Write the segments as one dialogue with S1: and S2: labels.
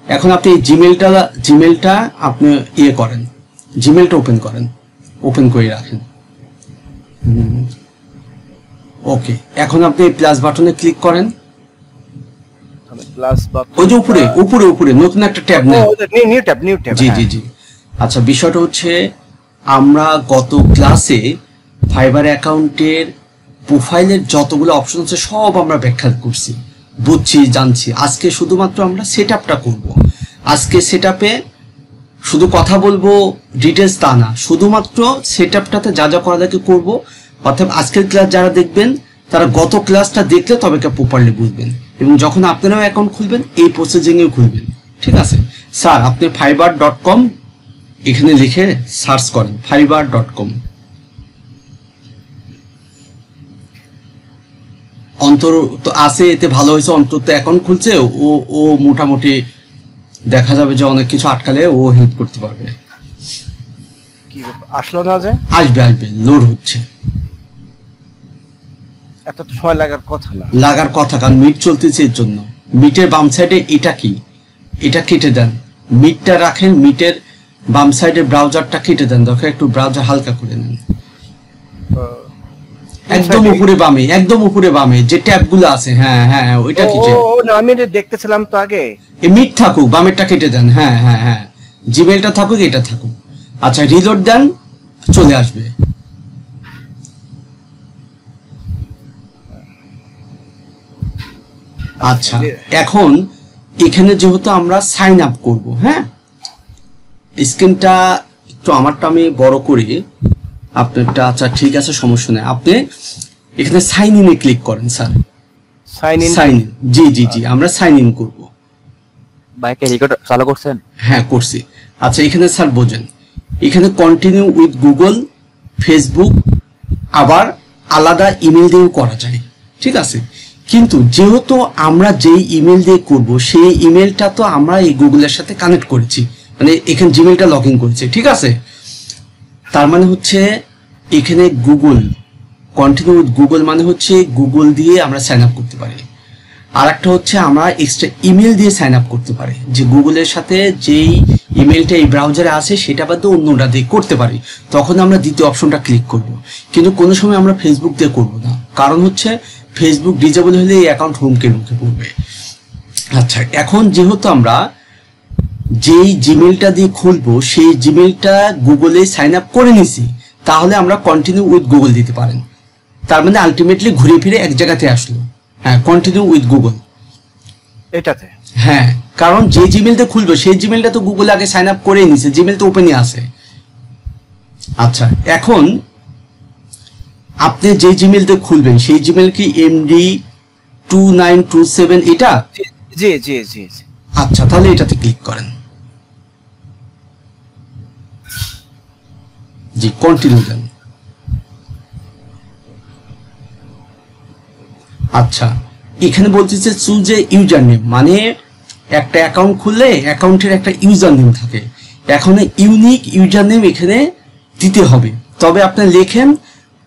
S1: এখন আপনি জিমেলটা আপনি ইয়ে করেন, জিমেলটা ওপেন করেন, ওপেন করে রাখেন। ওকে, এখন আপনি প্লাস বাটনে ক্লিক করেন।
S2: প্লাস বাটন
S1: ওই যে উপরে উপরে উপরে নতুন একটা ট্যাব নেই?
S2: New tab.
S1: জি জি জি। আচ্ছা, বিষয়টা হচ্ছে আমরা গত ক্লাসে ফাইবার অ্যাকাউন্টের প্রোফাইলের যতগুলো অপশন আছে সব আমরা ব্যাখ্যা করছি, বুঝছি, জানছি। আজকে শুধুমাত্র আমরা সেটআপটা করব। আজকে সেটআপে শুধু কথা বলবো, ডিটেলস তা না, শুধুমাত্র সেটআপটাতে যা যা করা লাগে করব। অর্থাৎ আজকের ক্লাস যারা দেখবেন তারা গত ক্লাসটা দেখলে তবে প্রপারলি বুঝবেন, এবং যখন আপনারাও অ্যাকাউন্ট খুলবেন এই প্রসেসিংয়ে খুলবেন। ঠিক আছে স্যার, আপনি fiverr.com এখানে লিখে সার্চ করেন, fiverr.com। অন্তর তো আছে, এতে ভালো হয়েছে, অন্তর তো অ্যাকাউন্ট খুলছে, ও মোটামুটি দেখা যাবে যে অনেক কিছু আটকালে ও হেল্প করতে পারবে।
S2: কি আসলো না? যে
S1: আসবে লোড হচ্ছে।
S2: এত সময় লাগার কথা
S1: কারণ মিট চলতেছে, এর জন্য। মিটের বাম সাইডে এটা কি, এটা কেটে দেন, মিটটা রাখেন, মিটের বাম সাইডে ব্রাউজারটা কেটে দেন, দেখো একটু ব্রাউজার হালকা করে নেন। একদম উপরে বামে যে ট্যাবগুলো আছে, হ্যাঁ হ্যাঁ ওইটা কি?
S2: আমি দেখতেছিলাম তো আগে।
S1: এই মিট থাকুক, বামেরটা কেটে দেন। হ্যাঁ হ্যাঁ হ্যাঁ, জিমেলটা থাকুক, এটা থাকুক। আচ্ছা, রিলোড দেন, চলে আসবে। আচ্ছা, এখন এখানে যেহেতু আমরা সাইন আপ করব, হ্যাঁ, স্ক্রিনটা একটু আমারটা আমি বড় করি, আপনারটা। আচ্ছা ঠিক আছে, সমস্যা নেই। আপনি এখানে সাইন ইনে ক্লিক করেন স্যার। সাইন ইন, জি জি জি, আমরা সাইন ইন করব।
S3: বাইকে রেকর্ড চালু করছেন?
S1: হ্যাঁ করছি। আচ্ছা, এখানে স্যার বোঝেন, এখানে কন্টিনিউ উইথ গুগল, ফেসবুক, আবার আলাদা ইমেল দিয়েও করা যায়। ঠিক আছে, কিন্তু যেহেতু আমরা যেই ইমেল দিয়ে করব সেই ইমেলটা তো আমরা এই গুগলের সাথে কানেক্ট করেছি, মানে এখানে জিমেলটা লগ ইন করেছি। ঠিক আছে, তার মানে হচ্ছে এখানে গুগল, কন্টিনিউ উইথ গুগল মানে হচ্ছে গুগল দিয়ে আমরা সাইন আপ করতে পারি। আর একটা হচ্ছে আমরা এক্সট্রা ইমেল দিয়ে সাইন আপ করতে পারি, যে গুগলের সাথে যেই ইমেলটা এই ব্রাউজারে আছে সেটা বাদে অন্যটা দিয়ে করতে পারি। তখন আমরা দ্বিতীয় অপশনটা ক্লিক করব, কিন্তু কোনো সময় আমরা ফেসবুক দিয়ে করব না, কারণ হচ্ছে ফেসবুক ডিজেবল হলে এই অ্যাকাউন্ট হুমকির মুখে পড়বে। আচ্ছা, এখন যেহেতু আমরা যেই জিমেলটা দিয়ে খুলবো সেই জিমেলটা গুগলে সাইন আপ করে নিছি, তাহলে আমরা কন্টিনিউ উইথ গুগল দিতে পারেন। তার মানে আলটিমেটলি ঘুরে ফিরে এক জায়গাতে আসলো। হ্যাঁ, কন্টিনিউ উইথ গুগল
S2: এটাতে।
S1: হ্যাঁ, কারণ যে জিমেলটা খুলবো সেই জিমেলটা তো গুগলে আগে সাইন আপ করে নিছে, জিমেল তো ওপেনই আছে। আচ্ছা, এখন আপনি যে জিমেলটা খুলবেন সেই জিমেল কি MD2927 এটা?
S2: জি জি জি।
S1: আচ্ছা, তাহলে এটাতে ক্লিক করেন। জি, কন্টিনিউ দেন। আচ্ছা, এখানে বলতেছে চুজ এ ইউজার নেম, মানে একটা অ্যাকাউন্ট খুললে অ্যাকাউন্টের একটা ইউজার নেম থাকে, এখন ইউনিক ইউজার নেম এখানে দিতে হবে। তবে আপনি লেখেন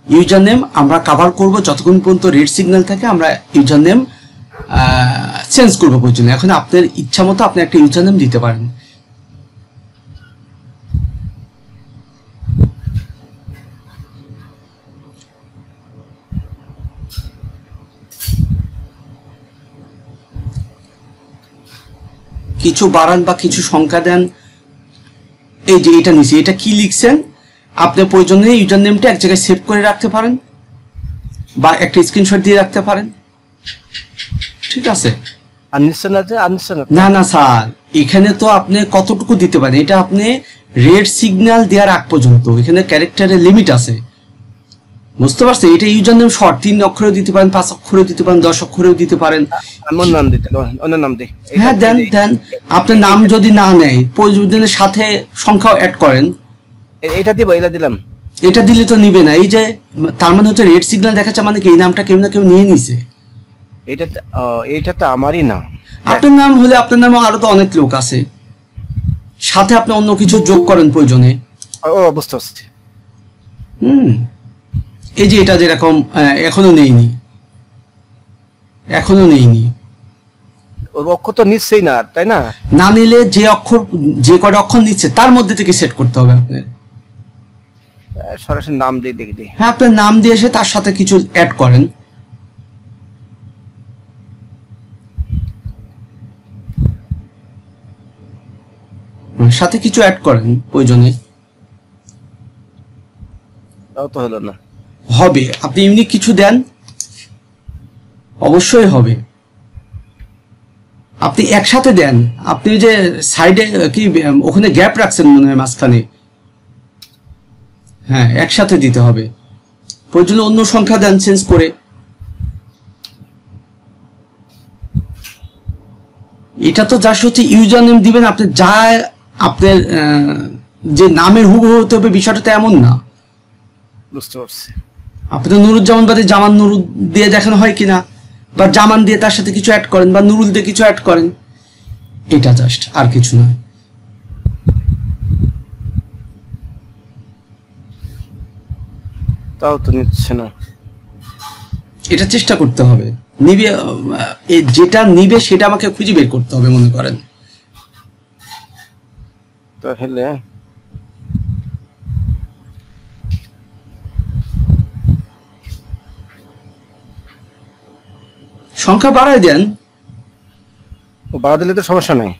S1: ইউজার নেম আমরা কভার করব যতক্ষণ পর্যন্ত রেড সিগন্যাল থাকে, আমরা ইউজার নেম চেঞ্জ করবো প্রয়োজনে। এখন আপনার ইচ্ছা মতো আপনি একটা ইউজার নেম দিতে পারেন। কিছু বাড়ান বা কিছু সংখ্যা দেন। এই যে এটা নিচে এটা কি লিখছেন, আপনি প্রয়োজনে ইউজার নেমটা এক জায়গায় সেভ করে রাখতে পারেন বা একটা স্ক্রিনশট দিয়ে রাখতে পারেন। ঠিক আছে, না না স্যার, এখানে তো আপনি কতটুকু দিতে পারেন, এটা আপনি রেড সিগন্যাল দেওয়ার আগ পর্যন্ত, এখানে ক্যারেক্টারের লিমিট আছে, বুঝতে পারছেন? এটা ইউজার নেম শর্ট 3 অক্ষরেও দিতে পারেন, 5 অক্ষরেও দিতে পারেন, 10 অক্ষরেও দিতে পারেন।
S2: আমার নাম দিতে, অন্য নাম দিই।
S1: হ্যাঁ দেন দেন, আপনার নাম যদি না নেয় প্রয়োজনের সাথে সংখ্যাও অ্যাড করেন।
S2: এটা দিব, এটা দিলাম।
S1: এটা দিলে তো নিবে না, এই যে তার মানে হচ্ছে রেড সিগন্যাল দেখাচ্ছে, মানে কি এই নামটা কেউ না কেউ নিয়ে নিছে।
S2: এটা তো আমারই নাম।
S1: আপনার নাম হলে আপনার নামে আরো তো অনেক লোক আছে, সাথে আপনি অন্য কিছু যোগ করেন প্রয়োজনে।
S2: ও বুঝতে পারছি।
S1: এই যে এটা যেরকম এখনো নেইনি,
S2: ওর অক্ষর তো নিচ্ছেই না, তাই না?
S1: না নিলে যে কটা অক্ষর নিচ্ছে তার মধ্যে থেকে সেট করতে হবে আপনার।
S2: সরাসরি নাম দিয়ে দেখি দিই।
S1: হ্যাঁ, আপনার নাম দিয়ে এসে তার সাথে কিছু অ্যাড করেন। সাথে কিছু অ্যাড করেন প্রয়োজনে।
S2: তাও তো হলো না।
S1: হবে, আপনি ইউনিক কিছু দেন, অবশ্যই হবে। আপনি একসাথে দেন, আপনি যে সাইডে কি ওখানে গ্যাপ রাখছেন মনে হয় মাঝখানে, হ্যাঁ একসাথে দিতে হবে। প্রয়োজনে অন্য সংখ্যা দেন চেঞ্জ করে। এটা তো যা হচ্ছে ইউজার নেম দিবেন আপনি, যা আপনার যে নামের হুবহু হতে হবে বিষয়টা তো এমন না।
S2: বুঝতে পারছি।
S1: আপনি তো নুরুজ্জামান বাদে জামান নুরুল দিয়ে দেখানো হয় কিনা, বা জামান দিয়ে তার সাথে কিছু অ্যাড করেন, বা নুরুল দিয়ে কিছু অ্যাড করেন, এটা জাস্ট, আর কিছু না।
S2: তাও তো নিচ্ছে না।
S1: এটা চেষ্টা করতে হবে। নিবে, যেটা নিবে সেটা আমাকে খুঁজে বের করতে হবে মনে করেন।
S2: তাহলে
S1: সংখ্যা বাড়ায় দেন।
S2: বাড়া দিলে তো সমস্যা নাই।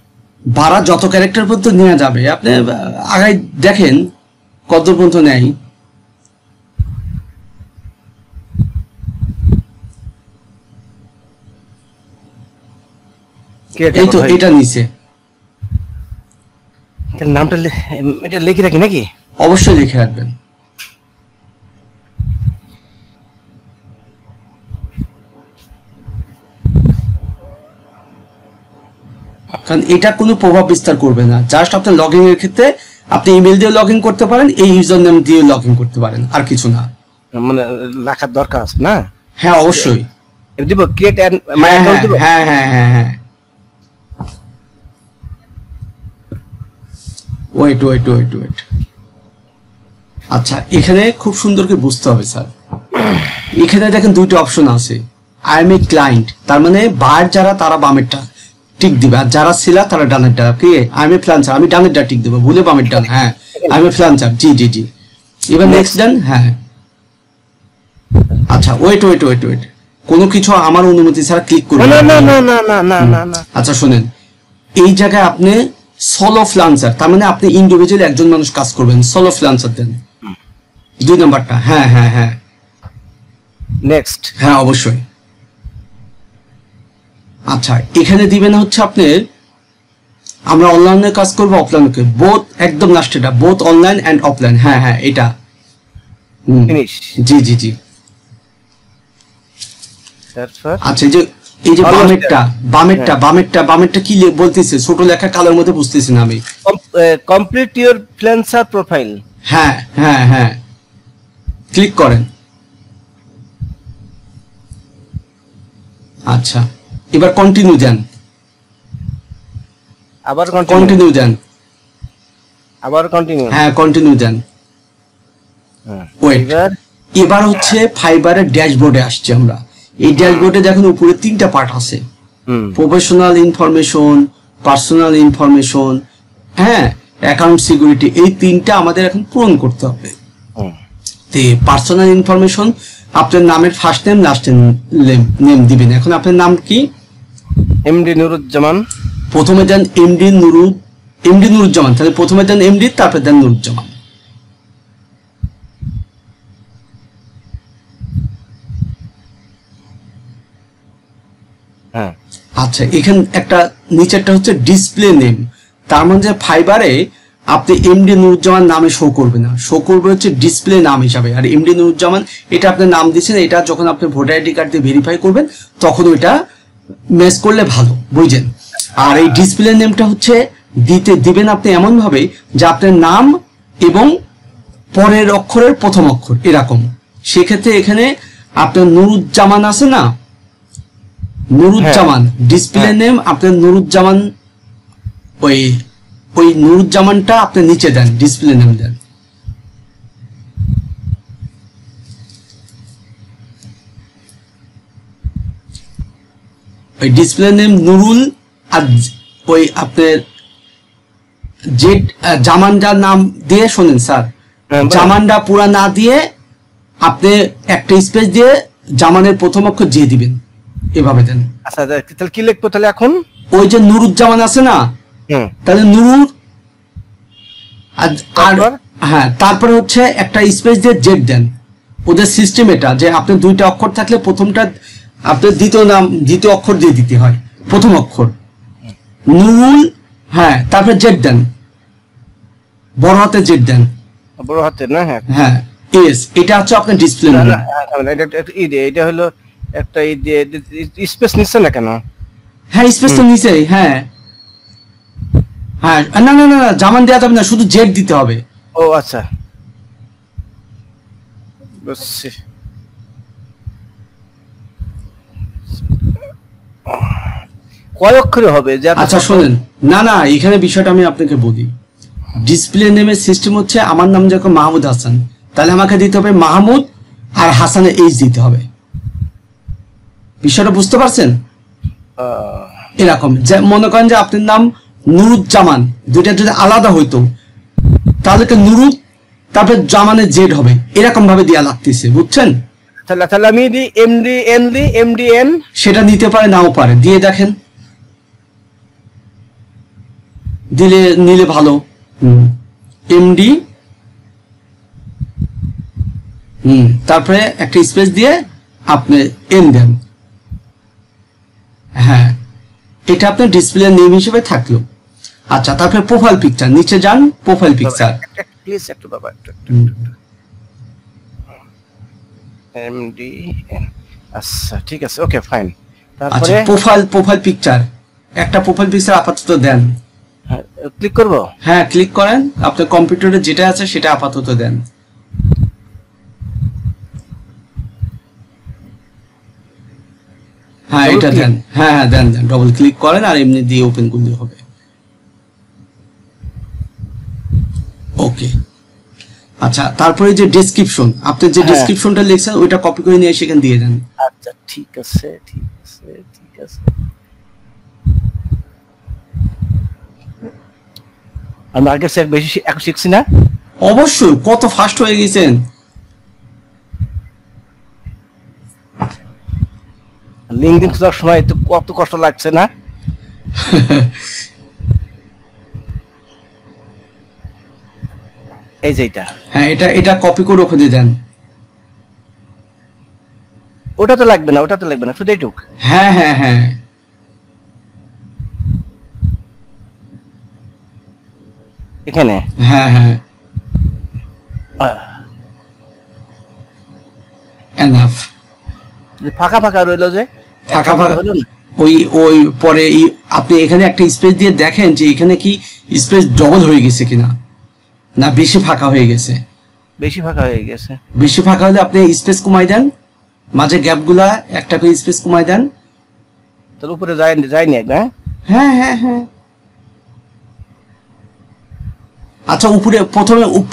S1: বাড়া যত ক্যারেক্টার পর্যন্ত নেওয়া যাবে, আপনি আগাই দেখেন কত পর্যন্ত নেয়। এই তো এটা নিচে,
S2: নামটা এটা লিখে রাখি নাকি?
S1: অবশ্যই লিখে রাখবেন। কারণ এটা কোনো প্রভাব বিস্তার করবে না, জাস্ট আপনার লগ ইনের ক্ষেত্রে আপনি ইমেল দিয়ে লগ ইন করতে পারেন, এই ইউজার নেম দিয়ে লগ ইন করতে পারেন, আর কিছু না।
S2: মানে লেখার দরকার আছে না?
S1: হ্যাঁ অবশ্যই
S2: দিব। ক্রিয়েট মাই অ্যাকাউন্ট দিব।
S1: হ্যাঁ হ্যাঁ হ্যাঁ হ্যাঁ। Wait wait wait wait. আচ্ছা, এখানে খুব সুন্দর করে বুঝতে হবে স্যার। এখানে দেখেন দুইটা অপশন আছে। আই এম এ ক্লায়েন্ট, তার মানে বার যারা তারা বামেরটা টিক দিবে, আর যারা ছিলা তারা ডানেরটা। কি আই এম এ ফ্রিল্যান্সার, আমি ডানেরটা টিক দেবো, ভুলে বামের ডান। হ্যাঁ আই এম এ ফ্রিল্যান্সার, জি জি জি। এবার নেক্সট দেন। হ্যাঁ আচ্ছা, ওয়েট ওয়েট ওয়েট ওয়েট। কোনো কিছু আমার অনুমতি ছাড়া ক্লিক করবেন
S2: না না না না না না না না।
S1: আচ্ছা শুনেন, এই জায়গায় আপনি সোলো ফ্রিল্যান্সার, তার মানে আপনি ইন্ডিভিজুয়ালি একজন মানুষ কাজ করবেন, সোলো ফ্রিল্যান্সার দেন 2 নাম্বারটা। হ্যাঁ হ্যাঁ হ্যাঁ
S2: নেক্সট।
S1: হ্যাঁ অবশ্যই। আচ্ছা, এখানে দিবেন হচ্ছে আপনার, আমরা অনলাইনে কাজ করবো অফলাইনে, বোথ, একদম লাস্টেটা, বোথ অনলাইন এন্ড অফলাইন। হ্যাঁ হ্যাঁ এটা
S2: ফিনিশ।
S1: জি জি জি।
S2: তারপর
S1: আচ্ছা, এই যে বামেরটা বামেরটা বামেরটা বামেরটা কি বলতেছে, ছোট লেখা কালোর মধ্যে বুঝতেছি না আমি।
S2: Complete your freelancer profile.
S1: হ্যাঁ হ্যাঁ হ্যাঁ, ক্লিক করেন। আচ্ছা, এবার কন্টিনিউ দেন।
S2: আবার
S1: কন্টিনিউ দেন।
S2: আবার কন্টিনিউ।
S1: হ্যাঁ কন্টিনিউ দেন। ওয়েট, এবার হচ্ছে ফাইবারের ড্যাশবোর্ডে আসছে আমরা। এই ড্যাশবোর্ডে দেখুন উপরে 3টা পার্ট আছে, প্রফেশনাল ইনফরমেশন, পার্সোনাল ইনফরমেশন, হ্যাঁ অ্যাকাউন্ট সিকিউরিটি। এই 3টা আমাদের এখন পূরণ করতে হবে। তো পার্সোনাল ইনফরমেশন, আপনার নামের ফার্স্ট নেম লাস্ট নেম দিবেন। এখন আপনার নাম কি?
S2: এমডি নুরুজ্জামান।
S1: প্রথমে দেন এমডি নুরুজ্জামান, তাহলে প্রথমে দেন এমডি, তারপরে দেন নুরুজ্জামান।
S2: হ্যাঁ
S1: আচ্ছা, এখানে একটা নিচেরটা হচ্ছে ডিসপ্লে নেম, তার মানে ফাইবারে আপনি এমডি নুরুজ্জামান নামে শো করবে না, শো করবে হচ্ছে ডিসপ্লে নাম হিসাবে। আর এমডি নুরুজ্জামান এটা আপনার নাম দিচ্ছেন, এটা যখন আপনি ভোটার আইডি কার্ড দিয়ে ভেরিফাই করবেন তখন ওইটা ম্যাচ করলে ভালো, বুঝছেন? আর এই ডিসপ্লে নেমটা হচ্ছে দিবেন আপনি এমন ভাবে যে আপনার নাম এবং পরের অক্ষরের প্রথম অক্ষর এরকম। সেক্ষেত্রে এখানে আপনার নুরুজ্জামান আছে না, নুরুজ্জামান ডিসপ্লে নেম আপনার নুরুজ্জামান, ওই নুরুজ্জামানটা আপনি নিচে দেন, ডিসপ্লে নেম দেন। ওই ডিসপ্লে নেম নুরুল আর ওই আপনার যে জামানটার নাম দিয়ে শোনেন স্যার, জামানটা পুরা না দিয়ে আপনি একটা স্পেস দিয়ে জামানের প্রথম অক্ষর যে দিবেন, এভাবে দেন।
S2: আচ্ছা তাহলে কি লিখবো তাহলে এখন?
S1: ওই যে নুরুজ্জামান আছে না, তাহলে নুরুর আর হ্যাঁ, তারপরে হচ্ছে একটা স্পেস দিয়ে জেড দেন। ওদের সিস্টেম এটা যে আপনার দুইটা অক্ষর থাকলে প্রথমটা আপনার দ্বিতীয় অক্ষর দিয়ে দিতে হয়, প্রথম অক্ষর নুরুল, হ্যাঁ, তারপরে জেড দেন, বড় হাতে জেড দেন,
S2: বড় হাতে না? হ্যাঁ
S1: হ্যাঁ, এস। এটা হচ্ছে আপনার ডিসপ্লে নেম।
S2: এটা হলো একটা স্পেস নিচ্ছে না কেন?
S1: হ্যাঁ, স্পেস তো নিচেই। হ্যাঁ হ্যাঁ, না না না, জামান দেওয়া যাবে না, শুধু জেড দিতে হবে।
S2: ও আচ্ছা, বুঝছি। কয় অক্ষরে হবে?
S1: আচ্ছা শোনেন, না না, এখানে বিষয়টা আমি আপনাকে বলি। ডিসপ্লে নেমের সিস্টেম হচ্ছে আমার নাম যখন মাহমুদ হাসান, তাহলে আমাকে দিতে হবে মাহমুদ আর হাসানের এইচ দিতে হবে। বিষয়টা বুঝতে পারছেন? এরকম যে মনে করেন যে আপনার নাম নুরুজ্জামান, দুইটা যদি আলাদা হইতো তাহলে নুরু তারপরে জামানের জেড হবে, এরকম ভাবে দেয়া লাগতেছে, বুঝছেন?
S2: তাহলে আমি দি এমডিএন
S1: সেটা নিতে পারে নাও পারে, দিয়ে দেখেন, নিলে ভালো। এমডি, তারপরে একটা স্পেস দিয়ে আপনি এন দেন। হ্যাঁ, এটা আপনার ডিসপ্লে নেম হিসেবে থাকলো। আচ্ছা, তারপরে প্রোফাইল পিকচার, নিচে যান, প্রোফাইল পিকচার
S2: প্লিজ একটু বাবা, একটু এমডিএন। আচ্ছা ঠিক আছে, ওকে ফাইন। তারপরে
S1: প্রোফাইল পিকচার, একটা প্রোফাইল পিকচার আপাতত দেন।
S2: ক্লিক করব?
S1: হ্যাঁ, ক্লিক করেন, আপনার কম্পিউটারে যেটা আছে সেটা আপাতত দেন। হ্যাঁ, এটা দেন। হ্যাঁ হ্যাঁ, দেন, ডবল ক্লিক করেন আর এমনি দিয়ে ওপেন করলে হবে। ওকে, আচ্ছা, তারপরে যে ডেসক্রিপশন, আপনি যে ডেসক্রিপশনটা লিখছেন ওইটা কপি করে নিয়ে সেখানে দিয়ে দেন।
S2: আচ্ছা ঠিক আছে ঠিক আছে ঠিক আছে। আমি আগে স্যার বেশি এখন শিখছি না?
S1: অবশ্যই, কত ফাস্ট হয়ে গেছেন।
S2: লিংকডিন খোলার সময় তো কত কষ্ট লাগছে না? এই যে এটা,
S1: হ্যাঁ, এটা কপি করে ওখানে দেন।
S2: ওটা তো লাগবে না, শুধু এইটুক।
S1: হ্যাঁ হ্যাঁ হ্যাঁ,
S2: এখানে।
S1: হ্যাঁ হ্যাঁ, এনাফ।
S2: ফাঁকা ফাঁকা রইলো যে,
S1: ফাঁকা হলো না। ওই পরে আপনি এখানে একটা স্পেস দিয়ে দেখেন যে এখানে কি স্পেস ডবল হয়ে গেছে কিনা, না বেশি ফাঁকা হয়ে গেছে।
S2: বেশি ফাঁকা হয়ে গেছে।
S1: বেশি ফাঁকা হলে আপনি স্পেস কমাই দেন, মাঝে গ্যাপগুলা একটা করে স্পেস কমাই দেন।
S2: তোর উপরে যায়নি একদম?
S1: হ্যাঁ হ্যাঁ হ্যাঁ। আচ্ছা,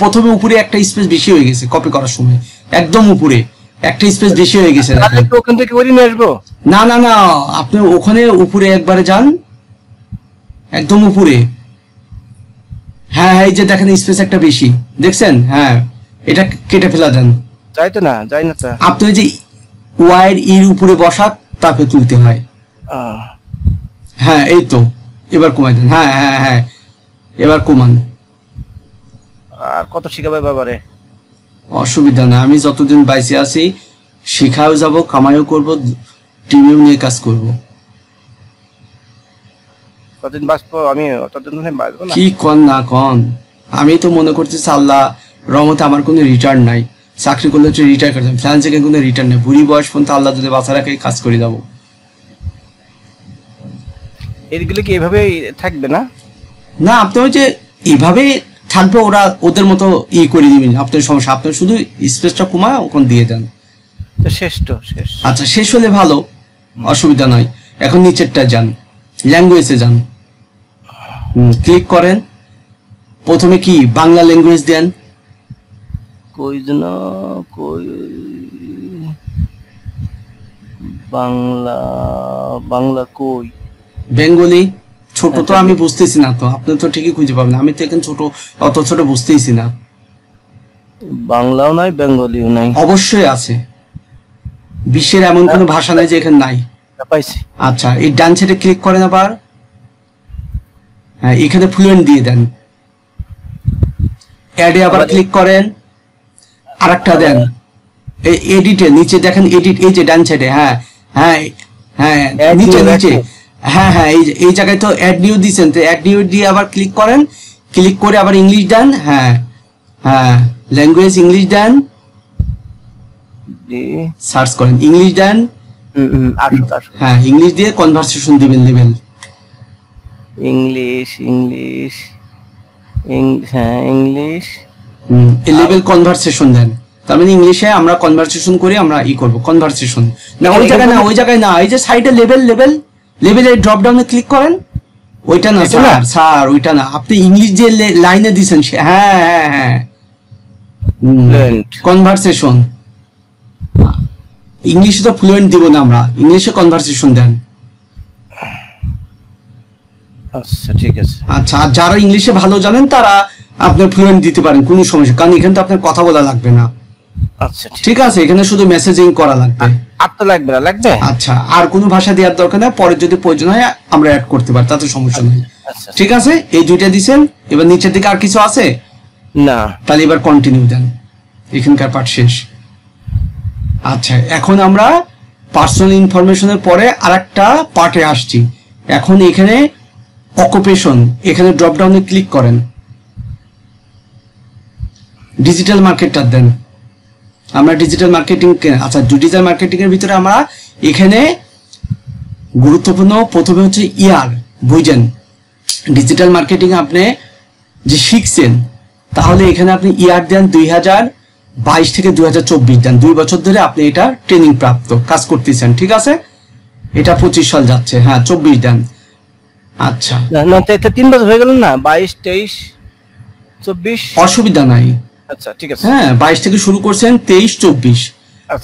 S1: প্রথমে উপরে একটা স্পেস বেশি হয়ে গেছে কপি করার সময়, একদম উপরে একটা স্পেস বেশি হয়ে গেছে।
S2: ওখান থেকে ওই নিয়ে আসবো?
S1: না না না, আপনি ওখানে উপরে একবারে যান, একদম উপরে। হ্যাঁ, এই যে দেখেন স্পেস একটা বেশি, দেখছেন? হ্যাঁ, এটা কেটে ফেলা দেন।
S2: যাই তো না, যাই না তো।
S1: আপনি ওই যে ওয়াইড ইর উপরে বসা, তারপরে তুলতে হয়। হ্যাঁ, এই তো, এবার কমাই দেন। হ্যাঁ হ্যাঁ হ্যাঁ, এবার কমান।
S2: আর কত শিখাবে বাবারে?
S1: অসুবিধা না, আমি যতদিন বাইসে আছি শিখাও যাব, কামাইও করব, টিভিও নিয়ে কাজ করব।
S2: কতদিন বাঁচবো আমি? ততদিন বাঁচবো না।
S1: কি কন না কন, আমি তো মনে করতেছি আল্লাহ রহমতে আমার কোনো রিটার্ন নাই। চাকরি করলে হচ্ছে রিটায়ার করতাম, ফ্রান্সে কোনো রিটার্ন নেই। বুড়ি বয়স পর্যন্ত আল্লাহ যদি বাঁচা রাখে কাজ করে যাবো।
S2: এইগুলো কি এভাবে থাকবে না?
S1: না, আপনি ওই যে এইভাবে থাকবে, ওরা ওদের মতো করে দিবেন, আপনার সমস্যা। আপনার শুধু স্পেসটা কমায় ওখানে দিয়ে দেন।
S2: তো শেষ তো শেষ।
S1: আচ্ছা, শেষ হলে ভালো, অসুবিধা নয়। এখন নিচেরটা যান, ল্যাঙ্গুয়েজে যান, ক্লিক করেন। প্রথমে কি বাংলা ল্যাঙ্গুয়েজ দেন।
S2: কই যেন বাংলা কই?
S1: বেঙ্গলি। ছোট তো আমি বুঝতেছি না, তো আপনি তো ঠিকই খুঁজে পাবেন, আমি তো এখানে ছোট, অত ছোট বুঝতেইছি না।
S2: বাংলাও নাই, বেঙ্গলিও নাই।
S1: অবশ্যই আছে, বিশ্বের এমন কোনো ভাষা নাই যে এখানে নাই।
S2: পাইছি।
S1: আচ্ছা, এই ডান সাইডে ক্লিক করেন আবার, হ্যাঁ এখানে ফ্লুয়েন্ট দিয়ে দেন, অ্যাডে আবার ক্লিক করেন, আরেকটা দেন, এই এডিটে নিচে দেখেন এডিট, এই যে ডান সাইডে, হ্যাঁ হ্যাঁ হ্যাঁ নিচে নিচে, হ্যাঁ হ্যাঁ এই জায়গায় তো অ্যাড নিউ দিয়েছেন, তো অ্যাড নিউ দিয়ে আবার ক্লিক করেন, ক্লিক করে আবার ইংলিশ দেন, হ্যাঁ হ্যাঁ ল্যাঙ্গুয়েজ ইংলিশ দেন, সার্চ করেন ইংলিশ দেন, হ্যাঁ ইংলিশ দিয়ে কনভারসেশন দিবেন লেভেল,
S2: ইংলিশ ইংলিশ হ্যাঁ ইংলিশ
S1: লেভেল কনভারসেশন দেন। তার মানে ইংলিশে আমরা কনভারসেশন করি, আমরা করব কনভারসেশন না, ওই জায়গায় না, ওই জায়গায় না, এই যে সাইডে লেভেলের ড্রপ ডাউনে ক্লিক করেন, ওইটা না স্যার ওইটা না, আপনি ইংলিশ যে লাইনে দিছেন, হ্যাঁ হ্যাঁ হ্যাঁ কনভারসেশন, ইংলিশে তো ফ্লুয়েন্ট দিব না আমরা, ইংলিশে কনভারসেশন দেন।
S2: আচ্ছা ঠিক আছে।
S1: আচ্ছা, আর যারা ইংলিশে ভালো জানেন তারা আপনার ফ্লুয়েন্ট দিতে পারেন, কোনো সমস্যা, কারণ এখানে তো আপনার কথা বলা লাগবে না।
S2: আচ্ছা
S1: ঠিক আছে, এখানে শুধু মেসেজিং করা লাগবে।
S2: আর তো লাগবে না, লাগবে।
S1: আচ্ছা, আর কোনো ভাষা দেওয়ার দরকার নেই, পরে যদি প্রয়োজন হয় আমরা অ্যাড করতে পারি, তাতে সমস্যা নেই। ঠিক আছে, এই দুইটা দিছেন, এবার নিচের দিকে আর কিছু আছে
S2: না,
S1: তাহলে এবার কন্টিনিউ দেন, এখানকার পার্ট শেষ। আচ্ছা, এখন আমরা পার্সোনাল ইনফরমেশনের পরে আরেকটা পার্টে আসছি। এখন এখানে অকুপেশন, এখানে ড্রপ ডাউনে ক্লিক করেন, ডিজিটাল মার্কেটটা দেন, আমরা ডিজিটাল মার্কেটিং, আচ্ছা ডিজিটাল মার্কেটিং এর ভিতরে আমরা এখানে গুরুত্বপূর্ণ প্রথমে হচ্ছে ইয়ার, বুঝেন ডিজিটাল মার্কেটিং আপনি যে শিখছেন, তাহলে এখানে আপনি ইয়ার দেন 2022 থেকে 2024 দেন, 2 বছর ধরে আপনি এটা ট্রেনিং প্রাপ্ত কাজ করতেছেন। ঠিক আছে, এটা 25 সাল যাচ্ছে, হ্যাঁ 24 দেন। আচ্ছা
S2: না, এটা 3 বছর হয়ে গেল না, 22 23 24,
S1: অসুবিধা নাই।
S2: আচ্ছা ঠিক আছে,
S1: হ্যাঁ 22 থেকে শুরু করছেন, 23 24।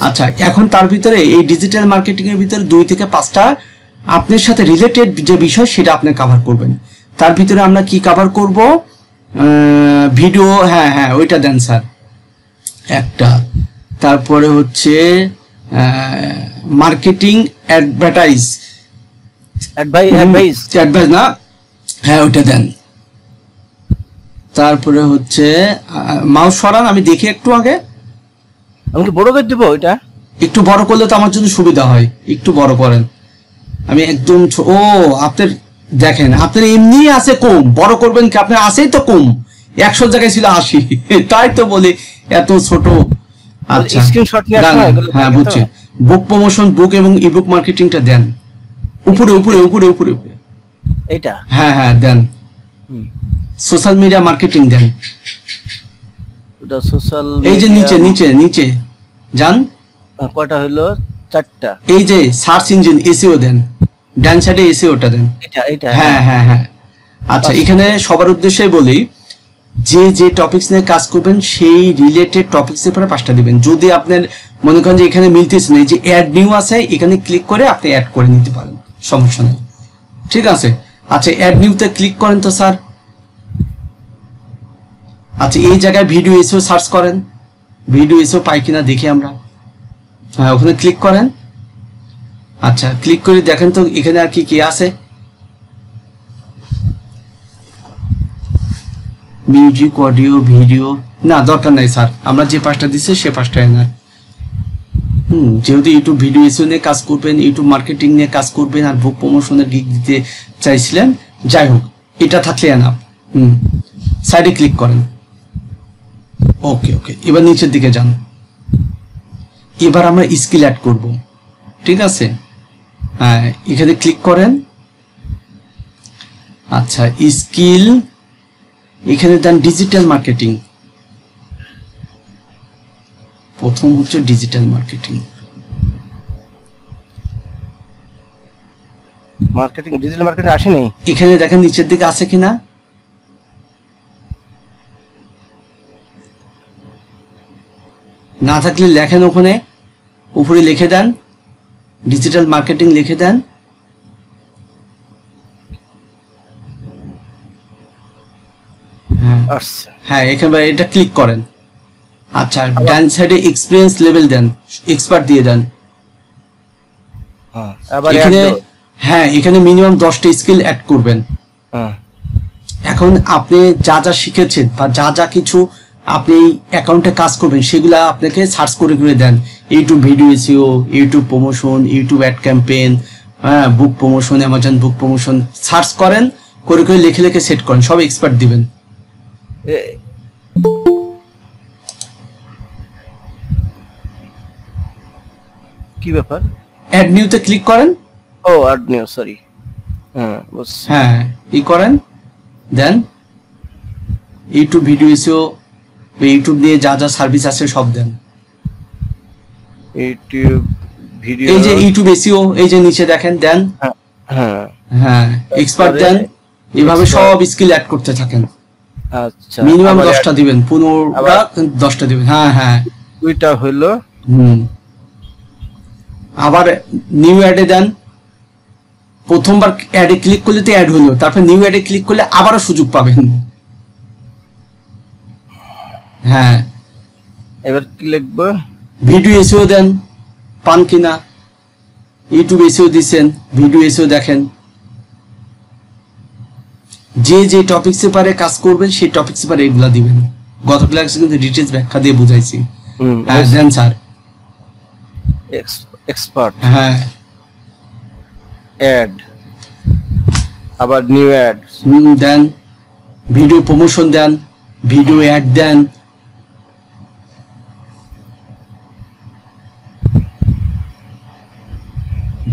S1: আচ্ছা, এখন তার ভিতরে এই ডিজিটাল মার্কেটিং এর ভিতরে 2 থেকে 5টা আপনার সাথে রিলেটেড যে বিষয় সেটা আপনি কভার করবেন। তার ভিতরে আমরা কি কভার করব, ভিডিও, হ্যাঁ হ্যাঁ ওইটা দেন স্যার একটা, তারপরে হচ্ছে মার্কেটিং অ্যাডভার্টাইজ না, হ্যাঁ ওইটা দেন। তারপরে হচ্ছে মাউস সরান, আমি দেখি একটু আগে,
S2: আমাকে বড় করে দিব, ওইটা
S1: একটু বড় করলে তো আমার জন্য সুবিধা হয়, একটু বড় করেন। আমি একদম ও আপনার দেখেন, আপনার এমনি আছে কম, বড় করবেন কি, আপনার আছেই তো কম, 100 জায়গায় ছিল 80, তাই তো বলি এত ছোট। আচ্ছা
S2: স্ক্রিনশট নিয়ে আসো,
S1: হ্যাঁ বুঝছি, বুক প্রমোশন, বুক এবং ইবুক মার্কেটিংটা দেন, উপরে উপরে উপরে উপরে
S2: এটা,
S1: হ্যাঁ হ্যাঁ দেন। সোশ্যাল মিডিয়া মার্কেটিং দেন,
S2: ওটা সোশ্যাল,
S1: এই যে নিচে নিচে নিচে যান,
S2: কয়টা হলো, 4টা,
S1: এই যে সার্চ ইঞ্জিন এসইও দেন, ডান সাইডে এসইওটা দেন,
S2: এটা
S1: হ্যাঁ হ্যাঁ হ্যাঁ। আচ্ছা, এখানে সবার উদ্দেশ্যে বলি, যে টপিকস নিয়ে কাজ করবেন সেই রিলেটেড টপিকস এর পরে 5টা দিবেন। যদি আপনার মনে করেন যে এখানে মিলতেছে না, যে অ্যাড নিউ আছে, এখানে ক্লিক করে আপনি অ্যাড করে নিতে পারেন, সমস্যা নেই। ঠিক আছে, আচ্ছা অ্যাড নিউতে ক্লিক করেন তো স্যার। আচ্ছা, এই জায়গায় ভিডিও এসেও সার্চ করেন, ভিডিও এসেও পাই কিনা দেখি আমরা, হ্যাঁ ওখানে ক্লিক করেন। আচ্ছা, ক্লিক করে দেখেন তো এখানে আর কি কি আছে, মিউজিক, অডিও, ভিডিও, না দরকার নাই স্যার, আমরা যে 5টা দিচ্ছি সে 5টাই না। যেহেতু ইউটিউব ভিডিও এসিও নিয়ে কাজ করবেন, ইউটিউব মার্কেটিং নিয়ে কাজ করবেন, আর বুক প্রমোশনের গিগ দিতে চাইছিলেন, যাই হোক এটা থাকলে এনাফ। সাইডে ক্লিক করেন, ওকে ওকে, এবার নিচের দিকে যান, এবার আমরা স্কিল অ্যাড করব। ঠিক আছে, হ্যাঁ এখানে ক্লিক করেন। আচ্ছা, স্কিল এখানে দেন ডিজিটাল মার্কেটিং, প্রথম হচ্ছে ডিজিটাল মার্কেটিং,
S2: ডিজিটাল মার্কেটিং আসেনি,
S1: এখানে দেখেন নিচের দিকে আছে কিনা, না থাকলে লেখেন, ওখানে উপরে লিখে দেন ডিজিটাল মার্কেটিং, লিখে দেন।
S2: আসছে।
S1: হ্যাঁ এখানে এটা ক্লিক করেন। আচ্ছা ডান সাইডে এক্সপিরিয়েন্স লেভেল দেন, এক্সপার্ট দিয়ে দেন।
S2: হ্যাঁ আবার
S1: এখানে হ্যাঁ এখানে মিনিমাম 10টা স্কিল অ্যাড করবেন।
S2: হ্যাঁ
S1: এখন আপনি যা যা শিখেছেন বা যা যা কিছু আপনি অ্যাকাউন্টে কাজ করবেন সেগুলা আপনাকে সার্চ করে করে দেন। YouTube video SEO, YouTube promotion, YouTube ad campaign, হ্যাঁ book promotion, Amazon book promotion search করেন, করে করে লিখে লিখে সেট করেন, সব এক্সপার্ট দিবেন।
S2: কি ব্যাপার?
S1: অ্যাড নিউতে ক্লিক করেন।
S2: ও অ্যাড নিউ, সরি।
S1: হ্যাঁ ই করেন, দেন ইউটিউব ভিডিও এসইও, ইউটিউব দিয়ে যা যা সার্ভিস আছে সব দেন।
S2: ইউটিউব ভিডিও,
S1: এই যে ইউটিউব এসইও, এই যে নিচে দেখেন দেন।
S2: হ্যাঁ
S1: হ্যাঁ এক্সপার্ট দেন। এভাবে সব স্কিল অ্যাড করতে থাকেন।
S2: আচ্ছা
S1: মিনিমাম 10টা দিবেন, 15টা 10টা দিবেন। হ্যাঁ হ্যাঁ
S2: দুইটা হইলো।
S1: আবার নিউ অ্যাডে দেন। প্রথমবার অ্যাডে ক্লিক করলে তো অ্যাড হলো, তারপর নিউ অ্যাডে ক্লিক করলে আবারও সুযোগ পাবেন। হ্যাঁ
S2: এবার কি লিখবো?
S1: ভিডিও এসেও দেন, পান কিনা। ইউটিউব এসেও দিচ্ছেন, ভিডিও এসেও দেখেন। যে যে টপিকসে পারে কাজ করবেন সেই টপিকসে পারে এগুলা দিবেন। গত ক্লাসে কিন্তু ডিটেইলস ব্যাখ্যা দিয়ে বুঝাইছি। হ্যাঁ দেন স্যার।
S2: এক্সপার্ট,
S1: হ্যাঁ
S2: অ্যাড, আবার নিউ অ্যাড
S1: দেন। ভিডিও প্রমোশন দেন, ভিডিও অ্যাড দেন।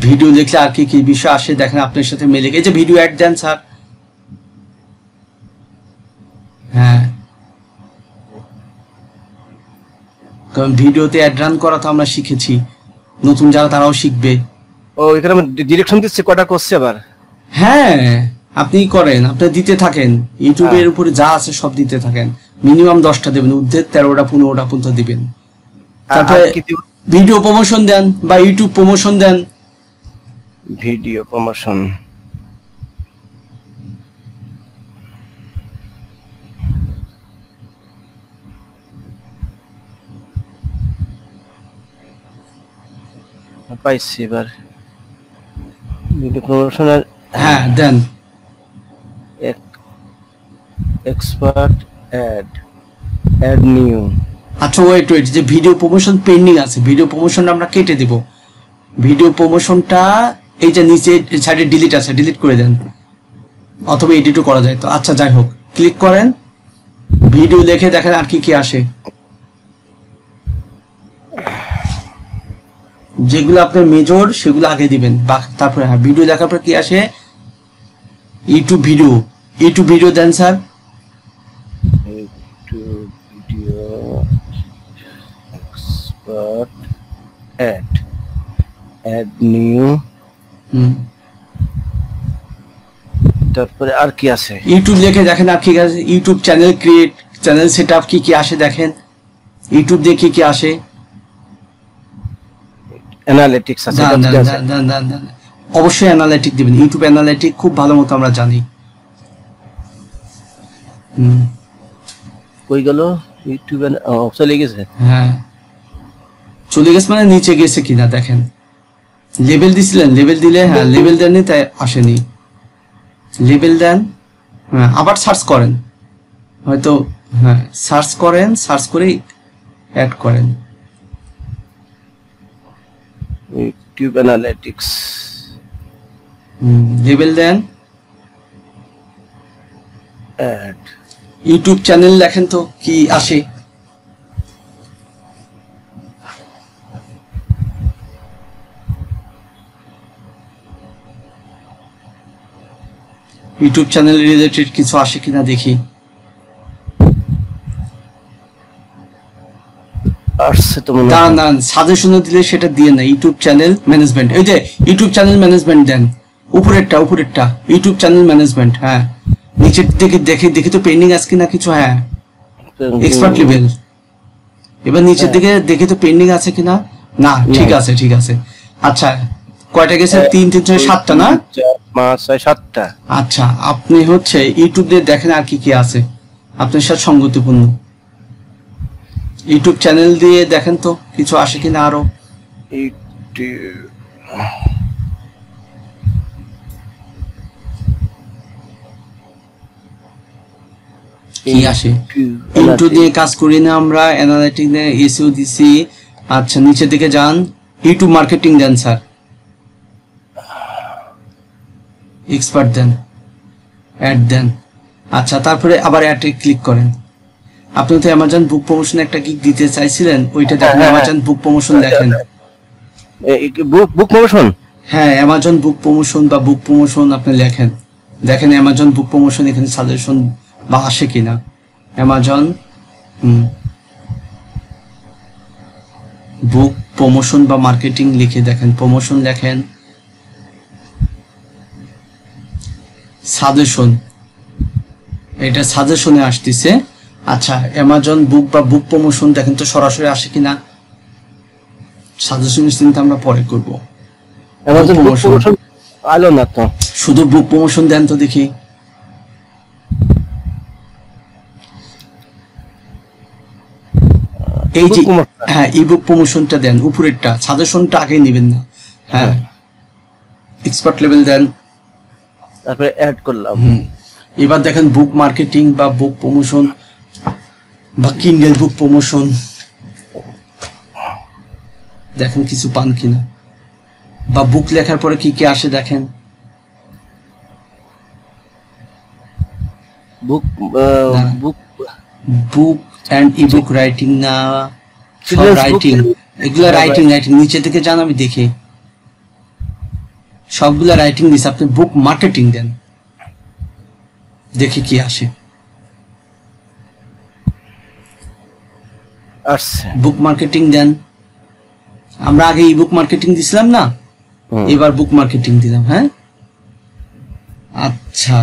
S1: ভিডিও দেখলে আর কি কি বিষয় আসে দেখেন আপনার সাথে মিলে। এই যে ভিডিও অ্যাড দেন স্যার। হ্যাঁ কারণ ভিডিওতে অ্যাড রান করা তো আমরা শিখেছি, নতুন যারা তারাও শিখবে।
S2: ও এখানে ডিরেকশন দিচ্ছে কটা করছে আবার।
S1: হ্যাঁ আপনি করেন, আপনি দিতে থাকেন, ইউটিউবের উপরে যা আছে সব দিতে থাকেন। মিনিমাম 10টা দেবেন, ঊর্ধ্বে 13টা 15টা পর্যন্ত দিবেন। তারপরে ভিডিও প্রমোশন দেন বা ইউটিউব প্রমোশন দেন।
S2: ভিডিও প্রমোশন, পাইছি এবার। ভিডিও প্রমোশন
S1: হ্যাঁ দেন।
S2: Expert, ad, ad new.
S1: আচ্ছা ওয়েট ওয়েট, যে ভিডিও প্রমোশন পেন্ডিং আছে, ভিডিও প্রমোশনটা আমরা কেটে দেব। ভিডিও প্রমোশনটা এই যে নিচে সাইডে ডিলিট আছে, ডিলিট করে দেন, অথবা এডিটও করা যায়। তো আচ্ছা যাই হোক, ক্লিক করেন, ভিডিও দেখে দেখেন আর কি কি আসে। যেগুলো আপনার মেজর সেগুলো আগে দিবেন, তারপরে হ্যাঁ ভিডিও দেখার পর কি আসে, ইউটিউব ভিডিও। ইউটিউব ভিডিও দেন sir.
S2: YouTube video, expert, ad, ad new. তারপরে আর কি আছে?
S1: ইউটিউব লিখে দেখেন আর কি আছে। YouTube channel create, channel setup কি কি আসে দেখেন। ইউটিউব দিয়ে কি কি আসে।
S2: অ্যানালিটিক্স আছে।
S1: অবশ্যই অ্যানালিটিক দিবেন। ইউটিউব অ্যানালিটিক খুব ভালো মতো আমরা জানি।
S2: কই গেল ইউটিউব? চলে গেছে।
S1: হ্যাঁ চলে গেছে মানে নিচে গেছে কিনা দেখেন। লেভেল দিছিলেন, লেভেল দিলে হ্যাঁ লেভেল দেননি তাই আসেনি। লেভেল দেন, হ্যাঁ আবার সার্চ করেন, হয়তো হ্যাঁ সার্চ করেন, সার্চ করে অ্যাড করেন।
S2: ইউটিউব অ্যানালিটিক্স,
S1: লেভেল দেন,
S2: অ্যাড,
S1: ইউটিউব চ্যানেল লেখেন তো কি আসে। ইউটিউব চ্যানেল রিলেটেড কিছু আসে কিনা দেখি।
S2: আসছে তো মনে
S1: না সাজেশন দিলে সেটা দিয়ে না। ইউটিউব চ্যানেল ম্যানেজমেন্ট, এই যে ইউটিউব চ্যানেল ম্যানেজমেন্ট দেন, উপরেরটা ইউটিউব চ্যানেল ম্যানেজমেন্ট। হ্যাঁ নিচের দিকে দেখে দেখি তো পেন্ডিং আছে কিনা কিছু। হ্যাঁ এক্সপার্ট লেভেল। এবার নিচের দিকে দেখে তো পেন্ডিং আছে কিনা। না ঠিক আছে ঠিক আছে। আচ্ছা কয়টা গেছে? 3 3 6 7টা না?
S2: 5 6 7টা।
S1: আচ্ছা আপনি হচ্ছে ইউটিউব দিয়ে দেখেন আর কি কি আছে। আপনার সাথে সঙ্গতিপূর্ণ। ইউটিউব চ্যানেল দিয়ে দেখেন তো কিছু আসে কিনা আরো। কি আসে? ইউটিউব দিয়ে কাজ করি না আমরা, অ্যানালিটিক্স নিয়ে এসইও দিছি। আচ্ছা নিচের দিকে যান, ইউটিউব মার্কেটিং দেন স্যার, এক্সপার্ট দেন, অ্যাড দেন। আচ্ছা তারপরে আবার অ্যাডে ক্লিক করেন। আপনি তো অ্যামাজন বুক প্রমোশন একটা গিগ দিতে চাইছিলেন, ওইটা দেখেন। অ্যামাজন বুক প্রমোশন দেখেন,
S2: বুক প্রমোশন।
S1: হ্যাঁ অ্যামাজন বুক প্রমোশন বা বুক প্রমোশন আপনি লেখেন, দেখেন অ্যামাজন বুক প্রমোশন এখানে সাজেশন বা আসে কিনা। অ্যামাজন বুক প্রমোশন বা মার্কেটিং লিখে দেখেন, প্রমোশন লেখেন, সাজেশন, এটা সাজেশনে আসতেছে। আচ্ছা অ্যামাজন বুক বা বুক প্রমোশন দেখেন তো সরাসরি আসে কিনা। সাজেশনের চিন্তা আমরা পরে করব।
S2: অ্যামাজন বুক প্রমোশন আলো না তো,
S1: শুধু বুক প্রমোশন দেন তো দেখি। এই যে হ্যাঁ ইবুক প্রমোশনটা দেন, উপরেরটা, সাজেশনটা আগে নেবেন না। হ্যাঁ এক্সপার্ট লেভেল দেন,
S2: তারপরে অ্যাড করলাম।
S1: এবার দেখেন বুক মার্কেটিং বা বুক প্রমোশন বা কিন্ডেল বুক প্রমোশন, দেখেন কিছু পান কিনা, বা বুক লেখার পরে কি কি আসে দেখেন।
S2: বুক বুক
S1: বুক এন্ড ইবুক রাইটিং না, সব রাইটিং, এগুলা রাইটিং রাইটিং নিচে থেকে যান, আমি দেখি সবগুলা রাইটিং দিছে। আপনি বুক মার্কেটিং দেন, দেখি কি আসে। বুক মার্কেটিং দেন, আমরা আগে ইবুক মার্কেটিং দিছিলাম না, এবার বুক মার্কেটিং দিলাম। হ্যাঁ আচ্ছা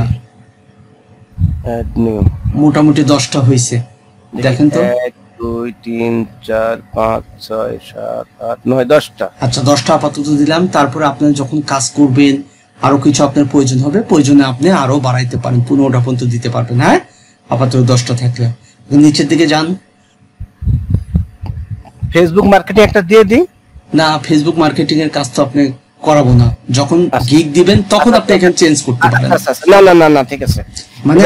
S1: মোটামুটি 10টা হয়েছে, দেখেন তো।
S2: 1 2 3 4 5 6 7 8 9 10টা। আচ্ছা
S1: 10টা আপাতত দিলাম। তারপরে আপনি যখন কাজ করবেন আরো কিছু আপনার প্রয়োজন হবে, প্রয়োজনে আপনি আরো বাড়াইতে পারেন, 15টা পর্যন্ত দিতে পারবেন। হ্যাঁ আপাতত 10টা থাকলে। নিচের দিকে যান,
S2: ফেসবুক মার্কেটিং একটা দিয়ে দিই
S1: না। ফেসবুক মার্কেটিং এর কাজ তো আপনি করাবো না, যখন গিগ দিবেন তখন আপনি এখানে চেঞ্জ করতে পারেন।
S2: না না না না ঠিক আছে,
S1: মানে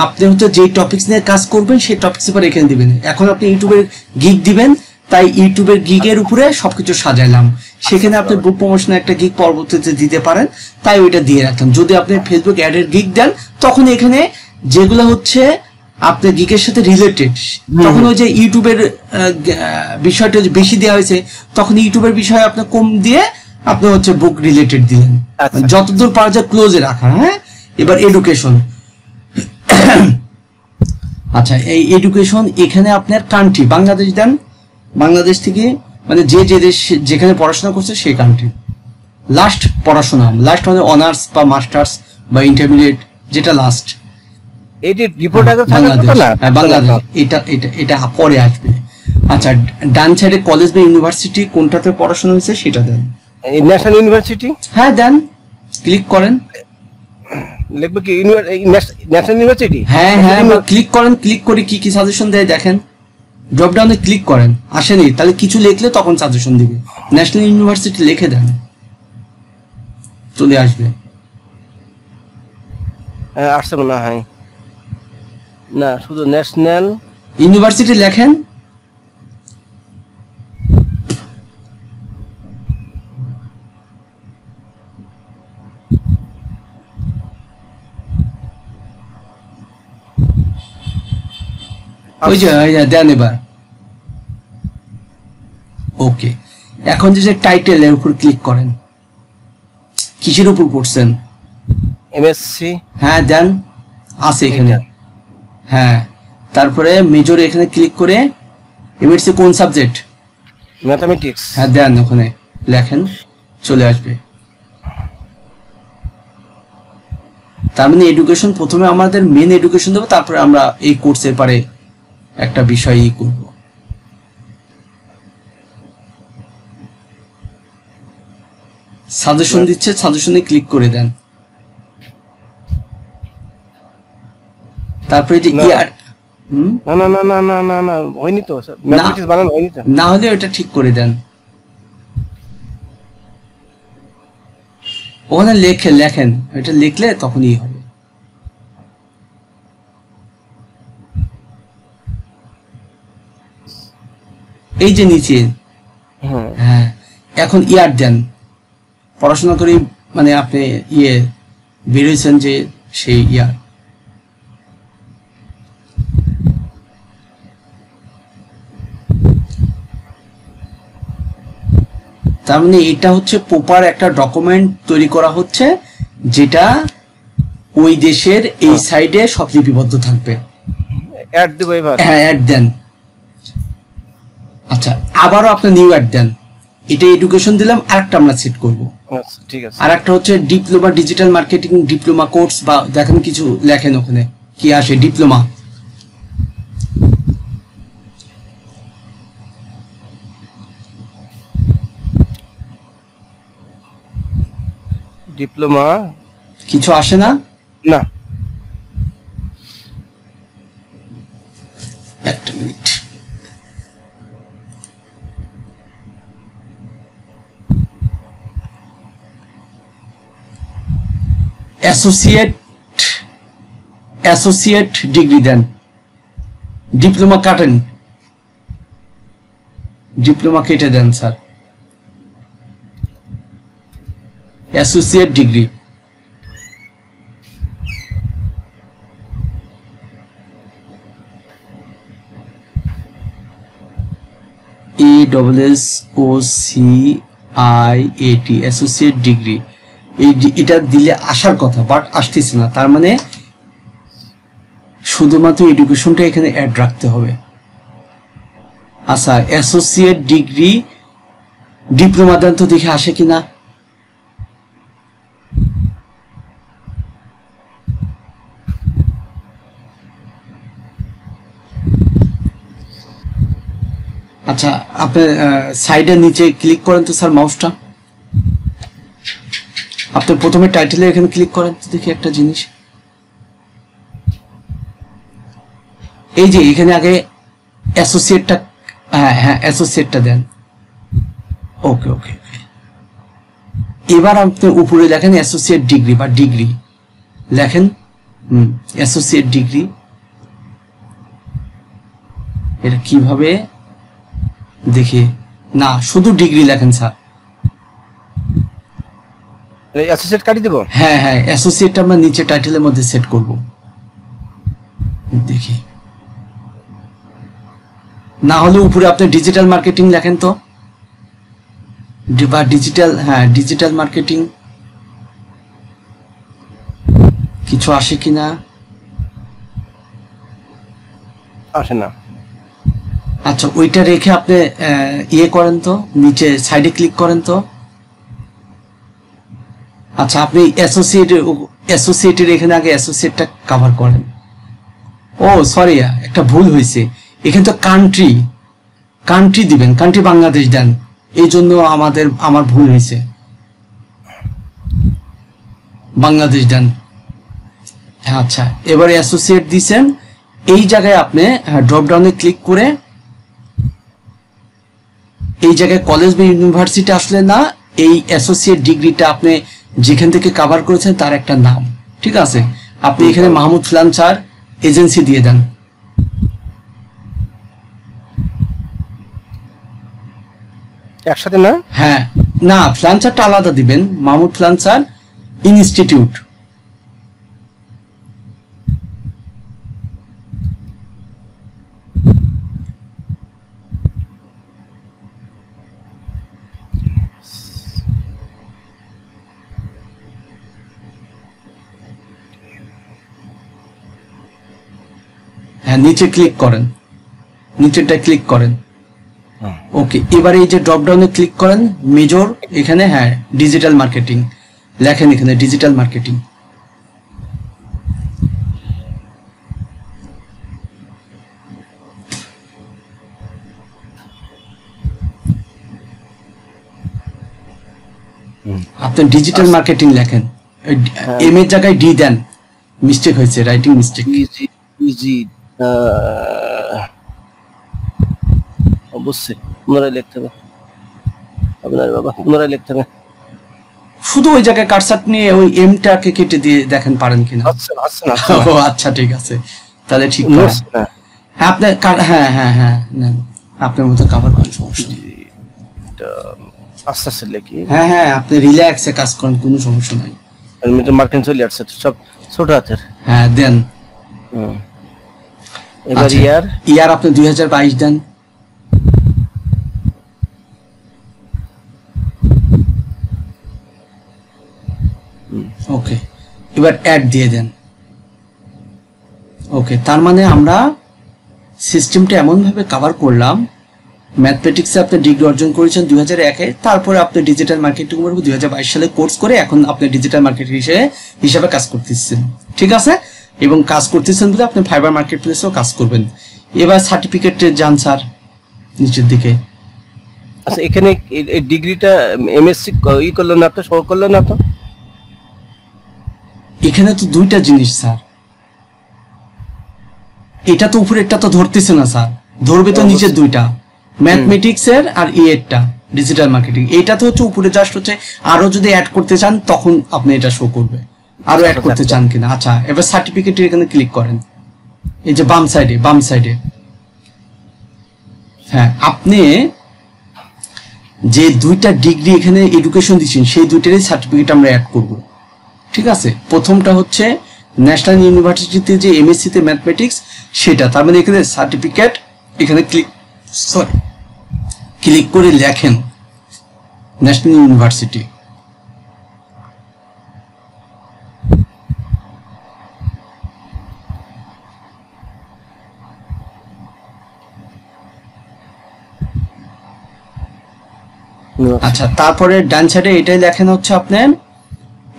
S1: আপনি হচ্ছে যে টপিকস নিয়ে কাজ করবেন সেই টপিকস এর এখানে দিবেন। এখন আপনি ইউটিউবের গিগ দিবেন, তাই ইউটিউবের গিগের উপরে সবকিছু সাজাইলাম। সেখানে আপনি বুক প্রমোশনের একটা গিগ পরবর্তীতে দিতে পারেন, তাই ওইটা দিয়ে রাখলাম। যদি আপনি ফেসবুক অ্যাডের গিগ দেন তখন এখানে যেগুলো হচ্ছে আপনার গিগের সাথে রিলেটেড, তখন ওই যে ইউটিউবের বিষয়টা বেশি দেওয়া হয়েছে, তখন ইউটিউবের বিষয় আপনি কম দিয়ে আপনি হচ্ছে বুক রিলেটেড দিলেন, যতদূর পারা যায় ক্লোজে রাখা। হ্যাঁ এবার এডুকেশন। আচ্ছা এই এডুকেশন এখানে আপনার কান্ট্রি বাংলাদেশ দেন, বাংলাদেশ থেকে মানে যে যে দেশ যেখানে পড়াশোনা করছে সেই কান্ট্রি। লাস্ট পড়াশোনা, লাস্ট মানে অনার্স বা মাস্টার্স বা ইন্টারমিডিয়েট, যেটা লাস্ট।
S2: এইটি রিপোর্ট আগে থাকে না,
S1: বাংলাদেশ এটা এটা এটা পরে আসবে। আচ্ছা ডান সাইডে কলেজ বা ইউনিভার্সিটি কোনটাতে পড়াশোনা হয়েছে সেটা দেন।
S2: ন্যাশনাল ইউনিভার্সিটি,
S1: হ্যাঁ দেন, ক্লিক করেন,
S2: লিখবে কি ন্যাশনাল ইউনিভার্সিটি।
S1: হ্যাঁ হ্যাঁ ক্লিক করেন, ক্লিক করে কি কি সাজেশন দেয় দেখেন। ড্রপ ডাউনে ক্লিক করেন, আসেনি তাহলে কিছু লিখলে তখন সাজেশন দিবে। ন্যাশনাল ইউনিভার্সিটি লিখে দেন, চলে আসবে।
S2: আসছে মনে হয় না, শুধু ন্যাশনাল
S1: ইউনিভার্সিটি লেখেন, ওই যে দেন এবার। ওকে এখন যে টাইটেলের উপর ক্লিক করেন, কিসের উপর পড়ছেন?
S2: এমএসসি।
S1: হ্যাঁ দেন, আছে এখানে। হ্যাঁ তারপরে মেজর এখানে ক্লিক করে এমএসসি কোন সাবজেক্ট?
S2: ম্যাথমেটিক্স।
S1: হ্যাঁ দেন, ওখানে লেখেন, চলে আসবে। তার মানে এডুকেশন প্রথমে আমাদের মেন এডুকেশন দেবো, তারপরে আমরা এই কোর্সের পারে একটা বিষয় করব। সাজেশন দিচ্ছে, সাজেশনে ক্লিক করে দেন। তারপরে যে
S2: না।
S1: ইয়ার
S2: না না না না না না না হয়নি তো স্যার, ম্যাথমেটিক্স বানানো হয়নি তো।
S1: না হলে ওটা ঠিক করে দেন। ওখানে লেখেন, এটা লিখলে তখনই হবে। এই যে নিচে,
S2: হ্যাঁ
S1: হ্যাঁ এখন ইয়ার দেন। পড়াশোনা করি মানে আপনি বেরিয়েছেন যে সেই ইয়ার। তার মানে এটা হচ্ছে প্রপার একটা ডকুমেন্ট তৈরি করা হচ্ছে, যেটা ওই দেশের এই সাইডে সব লিপিবদ্ধ থাকবে।
S2: অ্যাড দেব এবার।
S1: হ্যাঁ অ্যাড দেন। আচ্ছা আবারও আপনি নিউ অ্যাড দেন। এটা এডুকেশন দিলাম, আরেকটা আমরা সেট করব।
S2: আচ্ছা ঠিক আছে।
S1: আর একটা হচ্ছে diploma digital marketing diploma course, বা দেখেন কিছু লেখেন ওখানে কি আসে। ডিপ্লোমা,
S2: ডিপ্লোমা
S1: কিছু আসে না?
S2: না,
S1: একটা মিনিট। অ্যাসোসিয়েট ডিগ্রি দেন। ডিপ্লোমা কাটেন, ডিপ্লোমা কেটে দেন sir. Associate degree, ASSOCIAT associate degree. এটা দিলে আসার কথা, বাট আসতেছে না। তার মানে শুধুমাত্র এডুকেশনটা এখানে অ্যাড রাখতে হবে। আচ্ছা অ্যাসোসিয়েট ডিগ্রি ডিপ্লোমা দেন তো দেখে আসে কিনা। আচ্ছা আপনি সাইডের নিচে ক্লিক করেন তো স্যার মাউসটা। আপনি প্রথমে টাইটেলে এখানে ক্লিক করেন তো দেখি একটা জিনিস। এই যে এখানে আগে অ্যাসোসিয়েটটা, হ্যাঁ অ্যাসোসিয়েটটা দেন। ওকে ওকে ওকে। এবার আপনি উপরে লেখেন অ্যাসোসিয়েট ডিগ্রি বা ডিগ্রি লেখেন। Associate degree. এটা কিভাবে দেখি না, শুধু ডিগ্রি লেখেন স্যার।
S2: অ্যাসোসিয়েট কাটি দেব।
S1: হ্যাঁ হ্যাঁ অ্যাসোসিয়েট আমরা নিচে টাইটেলের মধ্যে সেট করব। দেখি না হলে উপরে আপনি ডিজিটাল মার্কেটিং লেখেন তো, বা ডিজিটাল, হ্যাঁ ডিজিটাল মার্কেটিং। কিছু আসে কিনা?
S2: আসে না।
S1: আচ্ছা ওইটা রেখে আপনি করেন তো, নিচে সাইডে ক্লিক করেন তো। আচ্ছা আপনি অ্যাসোসিয়েটের এখানে আগে অ্যাসোসিয়েটটা কভার করেন। ও সরি একটা ভুল হয়েছে, এখানে তো কান্ট্রি দিবেন, কান্ট্রি বাংলাদেশ দেন। এই জন্য আমার ভুল হয়েছে, বাংলাদেশ দেন। আচ্ছা এবারে অ্যাসোসিয়েট দিছেন। এই জায়গায় আপনি ড্রপ ডাউনে ক্লিক করে এই জায়গায় কলেজ বা ইউনিভার্সিটি আসলে না, এই অ্যাসোসিয়েট ডিগ্রিটা আপনি যেখান থেকে কভার করেছেন তার একটা নাম, ঠিক আছে? আপনি এখানে মাহমুদ ফ্রিল্যান্সার এজেন্সি দিয়ে দেন।
S2: একসাথে না?
S1: হ্যাঁ না, ফ্রিল্যান্সারটা আলাদা দিবেন, মাহমুদ ফ্রিল্যান্সার ইনস্টিটিউট। হ্যাঁ নিচে ক্লিক করেন, নিচেরটা ক্লিক করেন। ওকে এবারে এই যে ড্রপ ডাউনে ক্লিক করেন মেজর, এখানে হ্যাঁ ডিজিটাল মার্কেটিং লেখেন, এখানে ডিজিটাল মার্কেটিং। আপনি ডিজিটাল মার্কেটিং লেখেন, এম এর জায়গায় ডি দেন, মিস্টেক হয়েছে, রাইটিং মিস্টেক।
S2: ইজি অবশ্যই পুনরায় লিখতে হবে আপনার বাবা, পুনরায় লিখতে হবে।
S1: শুধু ওই জায়গায় কারসার নিয়ে ওই এমটাকে কেটে দিয়ে দেখেন পারেন কিনা। ও আচ্ছা ঠিক আছে, তাহলে ঠিক করেন। হ্যাঁ আপনার হ্যাঁ হ্যাঁ হ্যাঁ নেন, আপনার মতো কভার করার সমস্যা নেই।
S2: আস্তে আস্তে লিখি।
S1: হ্যাঁ হ্যাঁ আপনি রিল্যাক্সে কাজ করেন, কোনো সমস্যা নাই।
S2: আমি তো মার্কিন চলে আসছে সব ছোট হাতের।
S1: হ্যাঁ দেন।
S2: এবার
S1: ইয়ার আপনি 2022 দেন। ওকে, এবার অ্যাড দিয়ে দেন। ওকে, তার মানে আমরা সিস্টেমটা এমন ভাবে কভার করলাম, ম্যাথমেটিক্সে আপনি ডিগ্রি অর্জন করেছেন 2001-এ, তারপরে আপনি ডিজিটাল মার্কেটিং করবো 2022 সালে কোর্স করে, এখন আপনি ডিজিটাল মার্কেটিং হিসেবে কাজ করতেছেন, ঠিক আছে? এবং কাজ করতেছেন বলে আপনি ফাইবার মার্কেট প্লেসেও কাজ করবেন। এবার সার্টিফিকেটে যান স্যার, নিচের দিকে।
S2: আচ্ছা, এখানে এই ডিগ্রিটা এমএসসি ই করলেন না, আপনি শো করলেন না তো?
S1: এখানে তো দুইটা জিনিস স্যার, এটা তো উপরেরটা তো ধরতেছে না স্যার, ধরবে তো নিচের দুইটা, ম্যাথমেটিক্স এর আর এরটা ডিজিটাল মার্কেটিং। এটা তো হচ্ছে উপরে, জাস্ট হচ্ছে আরো যদি অ্যাড করতে চান তখন আপনি এটা শো করবে, আরো অ্যাড করতে চান কিনা। আচ্ছা, এবার সার্টিফিকেটের এখানে ক্লিক করেন, এই যে বাম সাইডে। হ্যাঁ, আপনি যে দুইটা ডিগ্রি এখানে এডুকেশন দিচ্ছেন সেই দুইটারই সার্টিফিকেট আমরা অ্যাড করব, ঠিক আছে? প্রথমটা হচ্ছে ন্যাশনাল ইউনিভার্সিটিতে যে এমএসসি তে ম্যাথমেটিক্স, সেটা। তার মানে এখানে সার্টিফিকেট, এখানে ক্লিক করে লেখেন ন্যাশনাল ইউনিভার্সিটি। আচ্ছা, তারপরে ডান সাইডে এটাই লেখেন হচ্ছে আপনার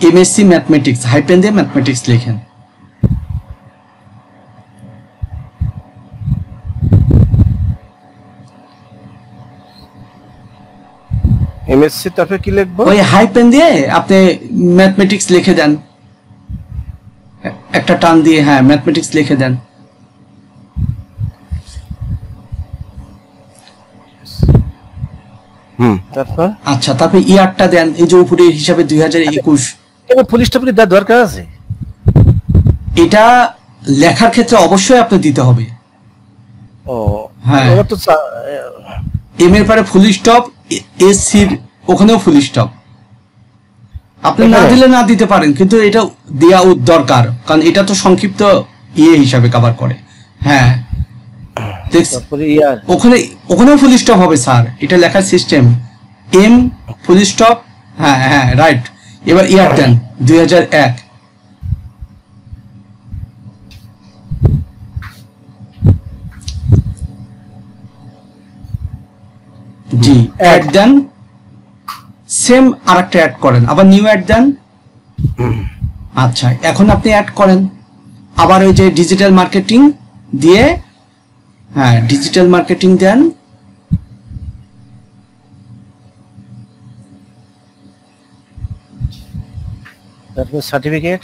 S1: এমএসসি ম্যাথমেটিক্স, হাইপেন দিয়ে ম্যাথমেটিক্স লেখেন।
S2: এমএসসি তারপরে কি লিখবো?
S1: ওই হাইপেন দিয়ে আপনি ম্যাথমেটিক্স লিখে দেন, একটা টান দিয়ে। হ্যাঁ, ম্যাথমেটিক্স লিখে দেন।
S2: তারপর
S1: আচ্ছা, তারপরে ইয়ারটা দেন, এই যে উপরে হিসাবে 2021।
S2: এবার পুলিশ টপিক দেওয়ার দরকার আছে?
S1: এটা লেখার ক্ষেত্রে অবশ্যই আপনি দিতে হবে।
S2: ও
S1: হ্যাঁ,
S2: এবার তো
S1: এম এর পরে ফুল স্টপ, এস সির ওখানেও ফুল স্টপ। আপনি না দিলে না দিতে পারেন, কিন্তু এটা দেওয়া দরকার, কারণ এটা তো সংক্ষিপ্ত হিসাবে কভার করে। হ্যাঁ, ওখানেও ফুল স্টপ হবে স্যার, এটা লেখার সিস্টেম। এম ফুল স্টপ, হ্যাঁ হ্যাঁ রাইট। এবার ইয়ার দেন 2001। জি, অ্যাড দেন, সেম আরেকটা অ্যাড করেন, আবার নিউ অ্যাড দেন। আচ্ছা, এখন আপনি অ্যাড করেন আবার ওই যে ডিজিটাল মার্কেটিং দিয়ে। হ্যাঁ, ডিজিটাল মার্কেটিং দেন।
S2: তারপর সার্টিফিকেট।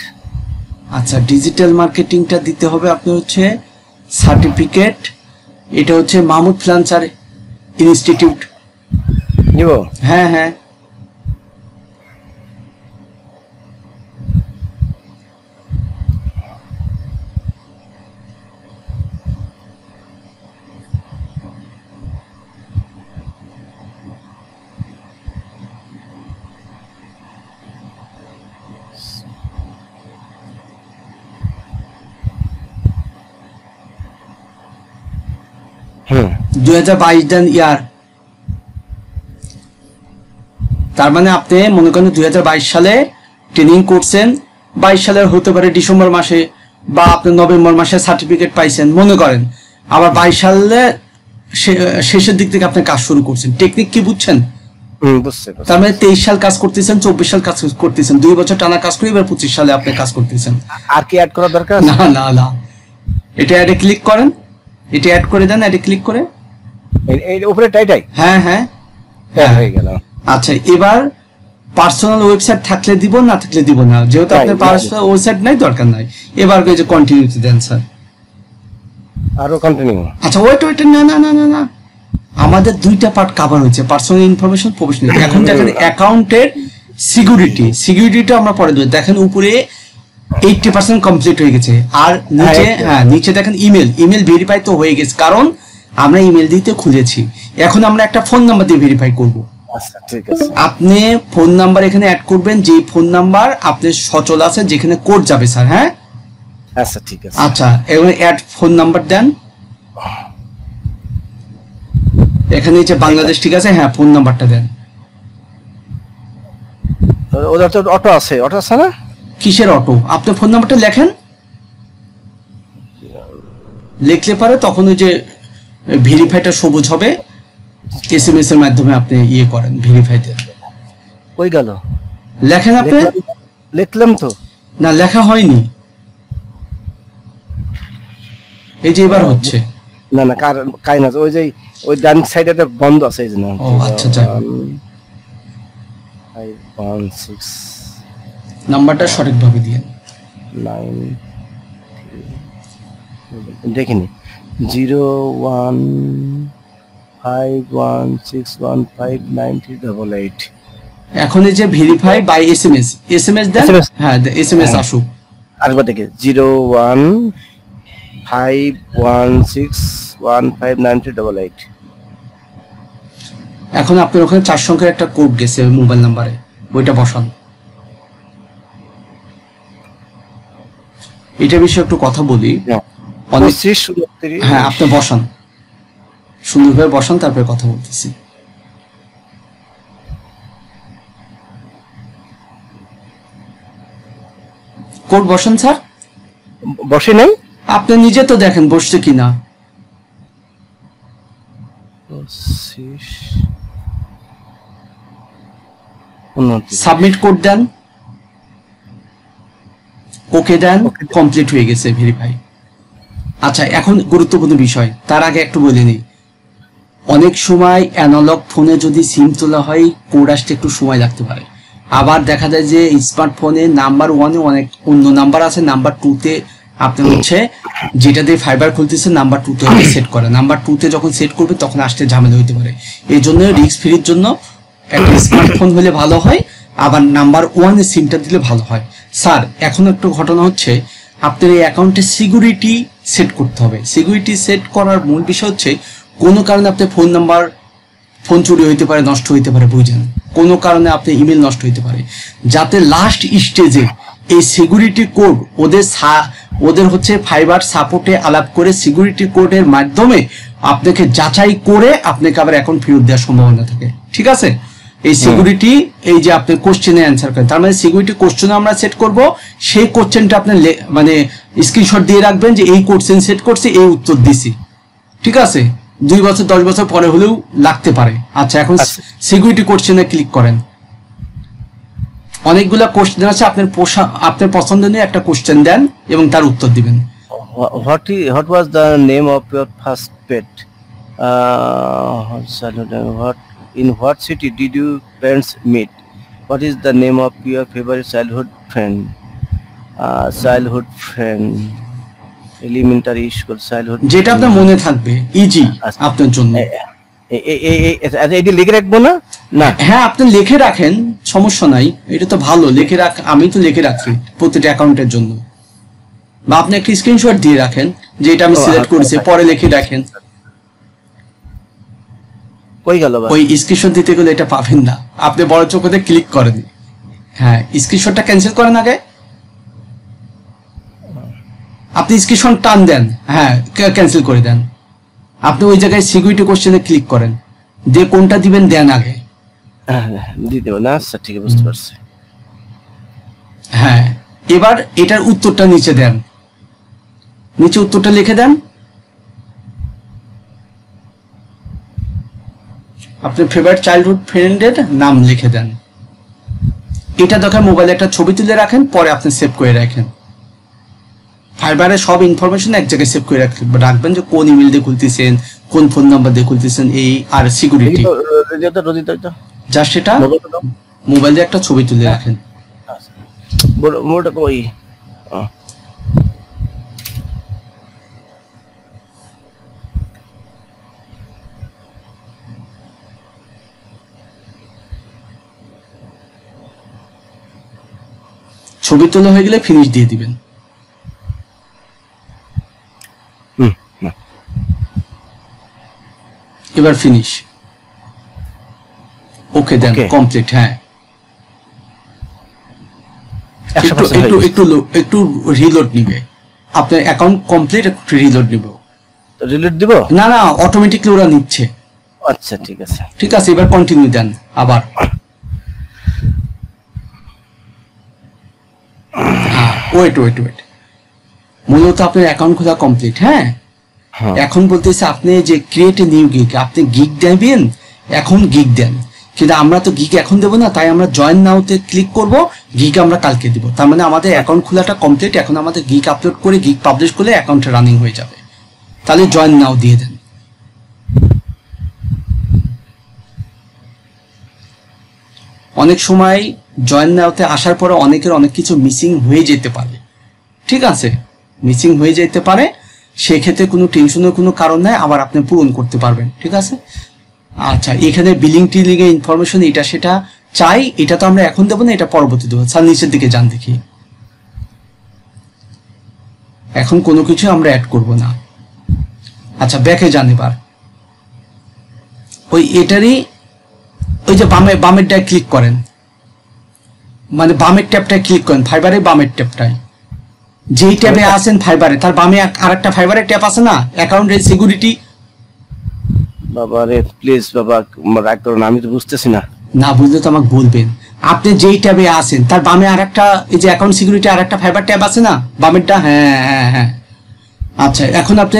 S1: আচ্ছা, ডিজিটাল মার্কেটিংটা দিতে হবে আপনি হচ্ছে সার্টিফিকেট। এটা হচ্ছে মাহমুদ ফ্রিল্যান্সার ইনস্টিটিউট।
S2: নিব?
S1: হ্যাঁ হ্যাঁ।
S2: হুম,
S1: 2022 দেন ইয়ার। তার মানে আপনি মনে করেন 2022 সালে ট্রেনিং করছেন, 22 সালের হতে পারে ডিসেম্বর মাসে বা আপনি নভেম্বর মাসে সার্টিফিকেট পাইছেন মনে করেন, আবার 22 সালে শেষের দিক থেকে আপনি কাজ শুরু করছেন। টেকনিক কি বুঝছেন? তার মানে 23 সাল কাজ করতেছেন, 24 সাল কাজ করতেছেন, 2 বছর টানা কাজ করে এবার 25 সালে আপনি কাজ করতেছেন।
S2: আর কি অ্যাড করা দরকার?
S1: না না না, এটা অ্যাডে ক্লিক করেন, এটা অ্যাড করে দেন, অ্যাডে ক্লিক করে।
S2: এই উপরে টাইটাই?
S1: হ্যাঁ হ্যাঁ
S2: হয়ে গেল।
S1: আচ্ছা, এবার পার্সোনাল ওয়েবসাইট থাকলে দিব, না থাকলে দিব না, যেহেতু আপনার পার্সোনাল ওয়েবসাইট নাই দরকার নাই। এবার এই যে কন্টিনিউতে দেন স্যার।
S2: আরো কন্টিনিউ।
S1: আচ্ছা ওয়েট না না না না না, আমাদের দুইটা পার্ট কভার হয়েছে, পার্সোনাল ইনফরমেশন, প্রফেশনাল। এখন দেখেন অ্যাকাউন্টের সিকিউরিটিটা আমরা পরে দেবো। দেখেন উপরে 80% কমপ্লিট হয়ে গেছে, আর নিচে নিচে দেখেন ইমেল ভেরিফাই তো হয়ে গেছে, কারণ আমরা ইমেল দিতে খুলেছি। এখন আমরা একটা ফোন নাম্বার দিয়ে ভেরিফাই করব।
S2: আচ্ছা ঠিক আছে,
S1: আপনি ফোন নাম্বার এখানে অ্যাড করবেন, যে ফোন নাম্বার আপনার সচল আছে, যেখানে কোড যাবে স্যার। হ্যাঁ
S2: আচ্ছা ঠিক আছে।
S1: আচ্ছা এবার অ্যাড ফোন নাম্বার দেন, এখানে যে বাংলাদেশ, ঠিক আছে, হ্যাঁ ফোন নাম্বারটা দেন।
S2: ওদের তো অটো আছে না?
S1: কিসের অটো? আপনি ফোন নাম্বারটা লেখেন, লিখলে পারে তখন ওই যে ভেরিফাইটা সবুজ হবে, এসএমএস এর মাধ্যমে আপনি ইয়ে করেন, ভেরিফাই দেন।
S2: কই গেল?
S1: লেখেন আপনি?
S2: লিখলাম তো।
S1: না লেখা হয়নি, এই যে এবার হচ্ছে।
S2: না না কাই না, ওই যে ওই ডান সাইডে একটা বন্ধ আছে, এই যে না।
S1: ও আচ্ছা আচ্ছা,
S2: 516
S1: নাম্বারটা সঠিকভাবে দিয়েন।
S2: 9 দেখিনি, 01516159388।
S1: এখন এই যে ভেরিফাই বাই এসএমএস দেন। হ্যাঁ এসএমএস আসুক।
S2: আরেকবার দেখি, 01516159388।
S1: এখন আপনার ওখানে 4 সংখ্যার একটা কোড গেছে মোবাইল নাম্বারে, ওইটা বসান। এটা বিষয়ে একটু কথা বলি। অনেক, হ্যাঁ আপনি বসান, সুন্দরভাবে বসান, তারপরে কথা বলতেছি। কোড বসান স্যার।
S2: বসে নাই?
S1: আপনি নিজে তো দেখেন বসছে কিনা। সাবমিট কোড দেন, ওকে দেন, কমপ্লিট হয়ে গেছে ভেরিফাই। আচ্ছা এখন গুরুত্বপূর্ণ বিষয়, তার আগে একটু বলে নিই, অনেক সময় অ্যানালগ ফোনে যদি সিম তোলা হয় কোড আসতে একটু সময় লাগতে পারে। আবার দেখা যায় যে স্মার্টফোনে নাম্বার 1-এ অনেক অন্য নাম্বার আছে, নাম্বার 2-তে আপনি হচ্ছে যেটা দিয়ে ফাইবার খুলতেছে নাম্বার 2-তে সেট করে, নাম্বার 2-তে যখন সেট করবে তখন আসতে ঝামেলা হইতে পারে। এই জন্য রিস্ক ফ্রির জন্য একটা স্মার্টফোন হলে ভালো হয়, আবার নাম্বার 1-এ সিমটা দিলে ভালো হয়। স্যার এখন একটু ঘটনা হচ্ছে, আপনার এই অ্যাকাউন্টে সিকিউরিটি সেট করতে হবে। সিকিউরিটি সেট করার মূল বিষয় হচ্ছে, কোনো কারণে আপনার ফোন চুরি হইতে পারে, নষ্ট হইতে পারে, বুঝেন, কোনো কারণে আপনার ইমেল নষ্ট হইতে পারে, যাতে লাস্ট স্টেজে এই সিকিউরিটি কোড ওদের হচ্ছে ফাইবার সাপোর্টে আলাপ করে সিকিউরিটি কোডের মাধ্যমে আপনাকে যাচাই করে আপনাকে আবার অ্যাকাউন্ট ফেরত দেওয়ার সম্ভাবনা থাকে। ঠিক আছে, এই সিকিউরিটি, এই যে আপনি কোশ্চেনে অ্যান্সার করেন, তার মানে সিকিউরিটি কোশ্চেন আমরা সেট করব, সেই কোশ্চেনটা আপনি মানে স্ক্রিনশট দিয়ে রাখবেন যে এই কোশ্চেন সেট করছি, এই উত্তর দিছি। ঠিক আছে, 2 বছর 10 বছর পরে হলেও লাগতে পারে। আচ্ছা এখন সিকিউরিটি কোশ্চেনে ক্লিক করেন, অনেকগুলো কোশ্চেন আছে, আপনার পছন্দনীয় একটা কোশ্চেন দেন এবং তার উত্তর দিবেন।
S2: What was the name of your first pet? In what city did your parents meet? What is the name of your favorite childhood friend? Elementary school childhood.
S1: যেটা আপনার মনে থাকবে, ইজি আপনার জন্য।
S2: এটা লিখে রাখবো না? না
S1: হ্যাঁ আপনি লিখে রাখেন, সমস্যা নাই, এটা তো ভালো, লিখে রাখ, আমি তো লিখে রাখি প্রতিটা অ্যাকাউন্টের জন্য। বা আপনি একটা স্ক্রিনশট দিয়ে রাখেন যে এটা আমি সিলেক্ট করেছি, পরে লিখে রাখেন।
S2: কই গেল?
S1: ওই স্ক্রিনশট দিতে গেলে এটা পাবেন না, আপনি বড় চোখে ক্লিক করেন। হ্যাঁ স্ক্রিনশটটা ক্যান্সেল করেন আগে, আপনি স্ক্রিনশট টান দেন, হ্যাঁ ক্যান্সেল করে দেন। আপনি ওই জায়গায় সিকিউরিটি কোশ্চেনে ক্লিক করেন, দিয়ে কোনটা দিবেন দেন আগে।
S2: দিয়ে দেব না? আচ্ছা ঠিক আছে, বুঝতে পারছি।
S1: হ্যাঁ এবার এটার উত্তরটা নিচে দেন, নিচে উত্তরটা লিখে দেন। আপনার ফেভারিট চাইল্ডহুড ফ্রেন্ডের নাম লিখে দেন। এটা দেখে মোবাইলে একটা ছবি তুলে রাখেন, পরে আপনি সেভ করে রাখেন। ফাইবারের সব ইনফরমেশন এক জায়গায় সেভ করে রাখবেন, যে কোন ইমেল দিয়ে খুলতেছেন, কোন ফোন নাম্বার দিয়ে খুলতেছেন, এই আর সিকিউরিটি। জাস্ট এটা মোবাইল দিয়ে একটা ছবি তুলে রাখেন। ছবি তোলা হয়ে গেলে ফিনিশ দিয়ে দিবেন। এবার ফিনিশ, ওকে দেন, কমপ্লিট। হ্যাঁ, একটু রিলোড নিবে, আপনার অ্যাকাউন্ট কমপ্লিট, একটু রিলোড নিবে।
S2: রিলোড দিব? না
S1: না, অটোমেটিকলি ওরা নিচ্ছে।
S2: আচ্ছা ঠিক আছে,
S1: ঠিক আছে, এবার কন্টিনিউ দেন আবার। ওয়েট, মূলত আপনার অ্যাকাউন্ট খোলা কমপ্লিট। হ্যাঁ, এখন বলতেছে আপনি যে ক্রিয়েট এ নিউ গিগ, আপনি গিগ দেবেন, এখন গিগ দেন। কিন্তু আমরা তো গিগ এখন দেবো না, তাই আমরা জয়েন নাওতে ক্লিক করব, গিগ আমরা কালকে দিব। তার মানে আমাদের অ্যাকাউন্ট খোলাটা কমপ্লিট, এখন আমাদের গিগ আপলোড করে গিগ পাবলিশ করলে অ্যাকাউন্ট রানিং হয়ে যাবে। তাহলে জয়েন নাও দিয়ে দেন। অনেক সময় জয়েন নাওতে আসার পরে অনেকের অনেক কিছু মিসিং হয়ে যেতে পারে। ঠিক আছে, মিসিং হয়ে যেতে পারে, সেক্ষেত্রে কোনো টেনশনের কোনো কারণ নাই, আবার আপনি পূরণ করতে পারবেন। ঠিক আছে। আচ্ছা, এখানে বিলিং টিলিং এর ইনফরমেশন এটা সেটা চাই, এটা তো আমরা এখন দেবো না, এটা পরবর্তী দেবো। স্যার নিচের দিকে যান দেখি, এখন কোনো কিছু আমরা অ্যাড করব না। আচ্ছা, ব্যাকে যান এবার। ওই এটারই ওই যে বামেরটায় ক্লিক করেন, মানে বামের ট্যাবটায় ক্লিক করেন, ফাইবারের বামের ট্যাবটায়, যেই ট্যাবে আছেন ফাইবারে, তার বামে আরেকটা ফাইবারের ট্যাব আছে না, অ্যাকাউন্ট সিকিউরিটি।
S2: বাবা রে, প্লিজ বাবা রাগ করুন, আমি তো বুঝতেছি না।
S1: না বুঝলে তো আমাকে বলবেন। আপনি যেই ট্যাবে আছেন তার বামে আরেকটা, এই যে অ্যাকাউন্ট সিকিউরিটি আরেকটা ফাইবার ট্যাব আছে না বামেরটা। হ্যাঁ। আচ্ছা, এখন আপনি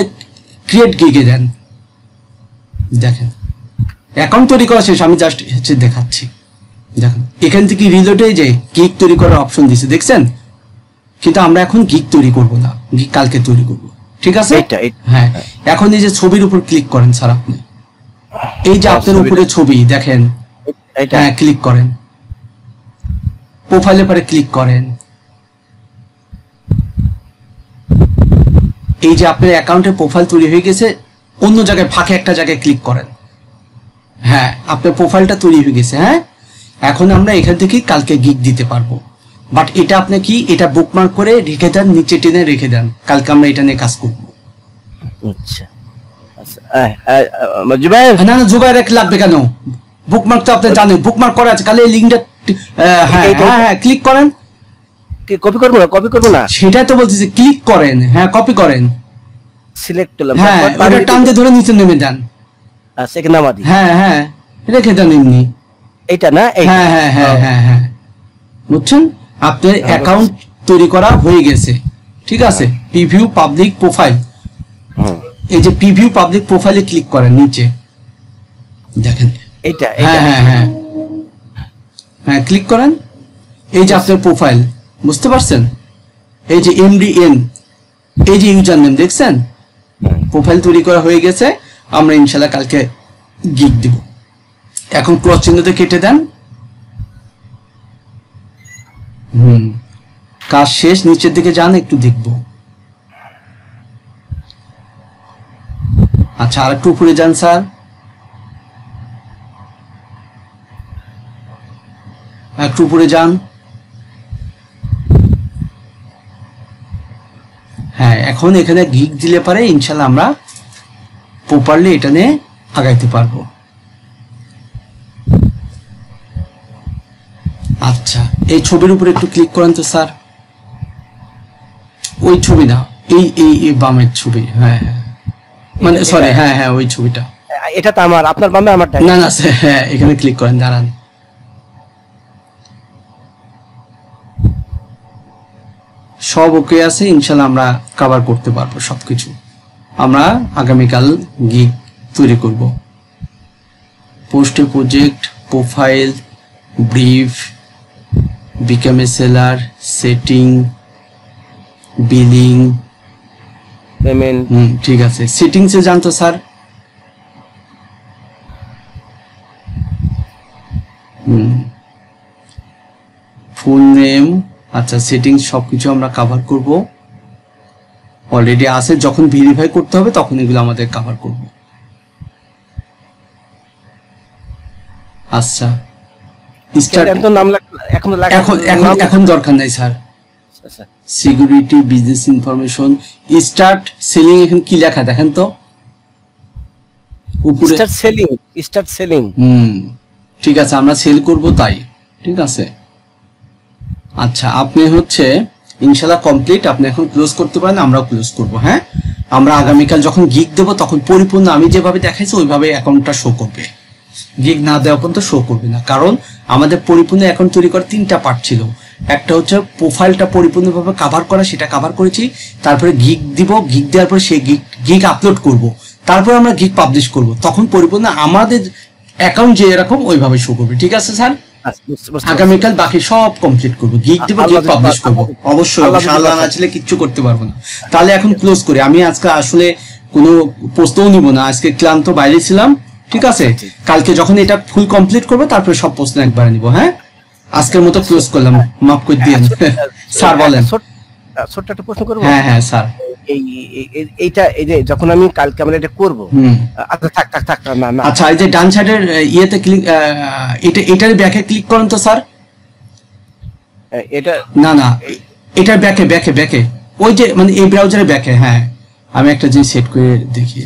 S1: ক্রিয়েট গিগে দেন। দেখেন অ্যাকাউন্ট তৈরি করা শেষ, আমি জাস্ট হচ্ছে দেখাচ্ছি। দেখেন এখান থেকে রিলোডে যে গিগ তৈরি করার অপশন দিছে, দেখছেন? কিন্তু আমরা এখন গিগ তৈরি করব না, গিগ কালকে তৈরি করব। ঠিক আছে। হ্যাঁ, এখন এই যে ছবির উপর ক্লিক করেন স্যার, আপনি এই যে আপনার উপরে ছবি দেখেন, হ্যাঁ ক্লিক করেন, প্রোফাইলে পরে ক্লিক করেন, এই যে আপনার অ্যাকাউন্টের প্রোফাইল তৈরি হয়ে গেছে, অন্য জায়গায় ফাঁকে একটা জায়গায় ক্লিক করেন। হ্যাঁ, আপনার প্রোফাইলটা তৈরি হয়ে গেছে। হ্যাঁ, এখন আমরা এখান থেকে কালকে গিগ দিতে পারবো, বাট এটা আপনি কি এটা বুকমার্ক করে রেখে দেন, নিচে টেনে রেখে দেন, কালকে আমরা এটা নিয়ে কাজ করবো।
S2: আচ্ছা
S1: না, জোগাড় রেখে লাগবে কেন? বুকমার্ক তো আপনি জানেন, বুকমার্ক করা আছে, কালে লিঙ্কটা হ্যাঁ ক্লিক করেন।
S2: কপি করবো না,
S1: সেটাই তো বলতেছি, ক্লিক করেন। হ্যাঁ, কপি করেন,
S2: সিলেক্ট করলাম,
S1: হ্যাঁ ওটা টানতে ধরে নিচে নেমে যান।
S2: সেকেন্ড নামা দিই,
S1: হ্যাঁ রেখে দেন এমনি।
S2: এইটা না,
S1: হ্যাঁ বুঝছেন? আপনার অ্যাকাউন্ট তৈরি করা হয়ে গেছে। ঠিক আছে, প্রিভিউ পাবলিক প্রোফাইল, এই যে প্রিভিউ পাবলিক প্রোফাইলে ক্লিক করেন নিচে, দেখেন এইটা। হ্যাঁ ক্লিক করেন, এই যে আপনার প্রোফাইল, বুঝতে পারছেন? এই যে MDN, এই যে ইউজার নেম, দেখছেন? প্রোফাইল তৈরি করা হয়ে গেছে, আমরা ইনশাআল্লাহ কালকে গিগ দিব। এখন ক্রস চিহ্নতে কেটে দেন। কাজ শেষ, নিচের দিকে যান, একটু দেখব। আচ্ছা, আর একটু উপরে যান স্যার, একটু উপরে যান। হ্যাঁ, এখন এখানে গিগ দিলে পারে ইনশাআল্লাহ আমরা প্রপারলি এটা নিয়ে আগাইতে পারবো। আচ্ছা, এই ছবির উপরে একটু ক্লিক করেন তো স্যার, ওই ছবি না, এই বামের ছবি। হ্যাঁ মানে সরি, হ্যাঁ ওই ছবিটা।
S2: এটা তো আমার, আপনার বামে আমারটা
S1: না, হ্যাঁ এখানে ক্লিক করেন, দাঁড়ান। সব ওকে আছে, ইনশাআল্লাহ আমরা কভার করতে পারবো সবকিছু। আমরা আগামীকাল গিগ তৈরি করব। পোস্টে project, profile, brief, become a seller, setting, billing,
S2: payment.
S1: ঠিক আছে, সেটিংসে যান তো স্যার। ফুল নেম, আচ্ছা সেটিংস সবকিছু আমরা কভার করব, অলরেডি আছে, যখন ভেরিফাই করতে হবে তখন এগুলো আমাদের কভার করব। আচ্ছা, স্টার্ট এখন দরকার নাই স্যার,
S2: আচ্ছা
S1: security, business information, start selling, এখন কি লেখা দেখেন তো উপরে।
S2: Start selling.
S1: ঠিক আছে, আমরা সেল করব তাই, ঠিক আছে। আচ্ছা, আপনি হচ্ছে ইনশাআল্লাহ কমপ্লিট, আপনি এখন ক্লোজ করতে পারেন, আমরাও ক্লোজ করব। হ্যাঁ, আমরা আগামীকাল যখন গিগ দেব তখন পরিপূর্ণ আমি যেভাবে দেখাইছি ওইভাবে অ্যাকাউন্টটা শো করবে, গিগ না দেওয়া পর্যন্ত শো করবে না। কারণ আমাদের পরিপূর্ণ অ্যাকাউন্ট তৈরি করার 3টা পার্ট ছিল। একটা হচ্ছে প্রোফাইলটা পরিপূর্ণভাবে কভার করা, সেটা কভার করেছি। তারপরে গিগ দিব, গিগ দেওয়ার পরে সেই গিগ আপলোড করব, তারপরে আমরা গিগ পাবলিশ করব, তখন পরিপূর্ণ আমাদের অ্যাকাউন্ট যে এরকম ওইভাবে শো করবে। ঠিক আছে স্যার, আগামীকাল বাকি সব কমপ্লিট করবো, গিগ দেবো, গিগ পাবলিশ করবো। অবশ্যই আল্লাহ না চাইলে কিচ্ছু করতে পারবো না। তাহলে এখন ক্লোজ করি। আমি আজকে আসলে কোনো প্রশ্নও নিব না, আজকে ক্লান্ত বাইরে ছিলাম। ঠিক আছে, কালকে যখন এটা ফুল কমপ্লিট করবো তারপরে সব প্রশ্ন একবারে নিব। হ্যাঁ, আজকের মতো ক্লোজ করলাম, মাফ করে দিয়েন। স্যার বলেন।
S2: ছোট্ট একটা প্রশ্ন করবো।
S1: হ্যাঁ হ্যাঁ স্যার,
S2: এইটা এই যে যখন আমি কালকে আমরা এটা করবো, আচ্ছা থাক না।
S1: আচ্ছা, এই যে ডান সাইডের ইয়েতে ক্লিক, এটার ব্যাকে ক্লিক করেন তো স্যার।
S2: এটা
S1: না এটার ব্যাকে ওই যে মানে এই ব্রাউজারের ব্যাকে। হ্যাঁ, আমি একটা জিনিস সেট করে দেখি।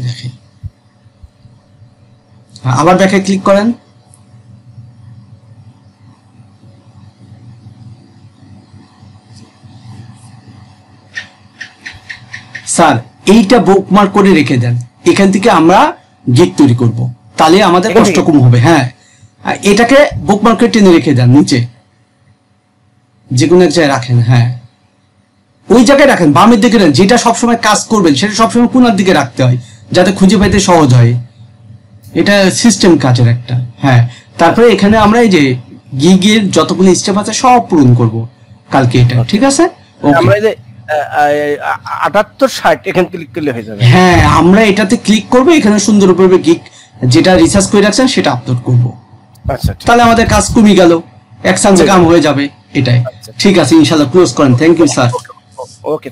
S1: আবার ব্যাকে ক্লিক করেন। স্যার এইটা বুকমার্ক করে রেখে দেন, এখান থেকে আমরা গিগ তৈরি করব, তাহলে আমাদের কষ্ট কম হবে। হ্যাঁ, এটাকে বুকমার্ক করে টেনে রেখে দেন নিচে, যে কোনো এক জায়গায় রাখেন। হ্যাঁ, ওই জায়গায় রাখেন, বামের দিকে রাখেন। যেটা সবসময় কাজ করবেন সেটা সবসময় কোনার দিকে রাখতে হয়, যাতে খুঁজে পাইতে সহজ হয়। এটা সিস্টেম কাজের একটা। হ্যাঁ, তারপরে এখানে আমরা এই যে গিগের যতগুলো স্টেপ আছে সব পূরণ করব কালকে এটা। ঠিক আছে,
S2: আমরা এই যে 78-60 এখানে ক্লিক করলে হয়ে যাবে।
S1: হ্যাঁ, আমরা এটাতে ক্লিক করব, এখানে সুন্দরভাবে গিগ যেটা রিসার্চ করে রাখছেন সেটা আপলোড করব।
S2: আচ্ছা,
S1: তাহলে আমাদের কাজ কমে গেল, এক চান্সে কাম হয়ে যাবে। এটাই ঠিক আছে, ইনশাআল্লাহ ক্লোজ করেন। Thank you sir.
S2: ওকে।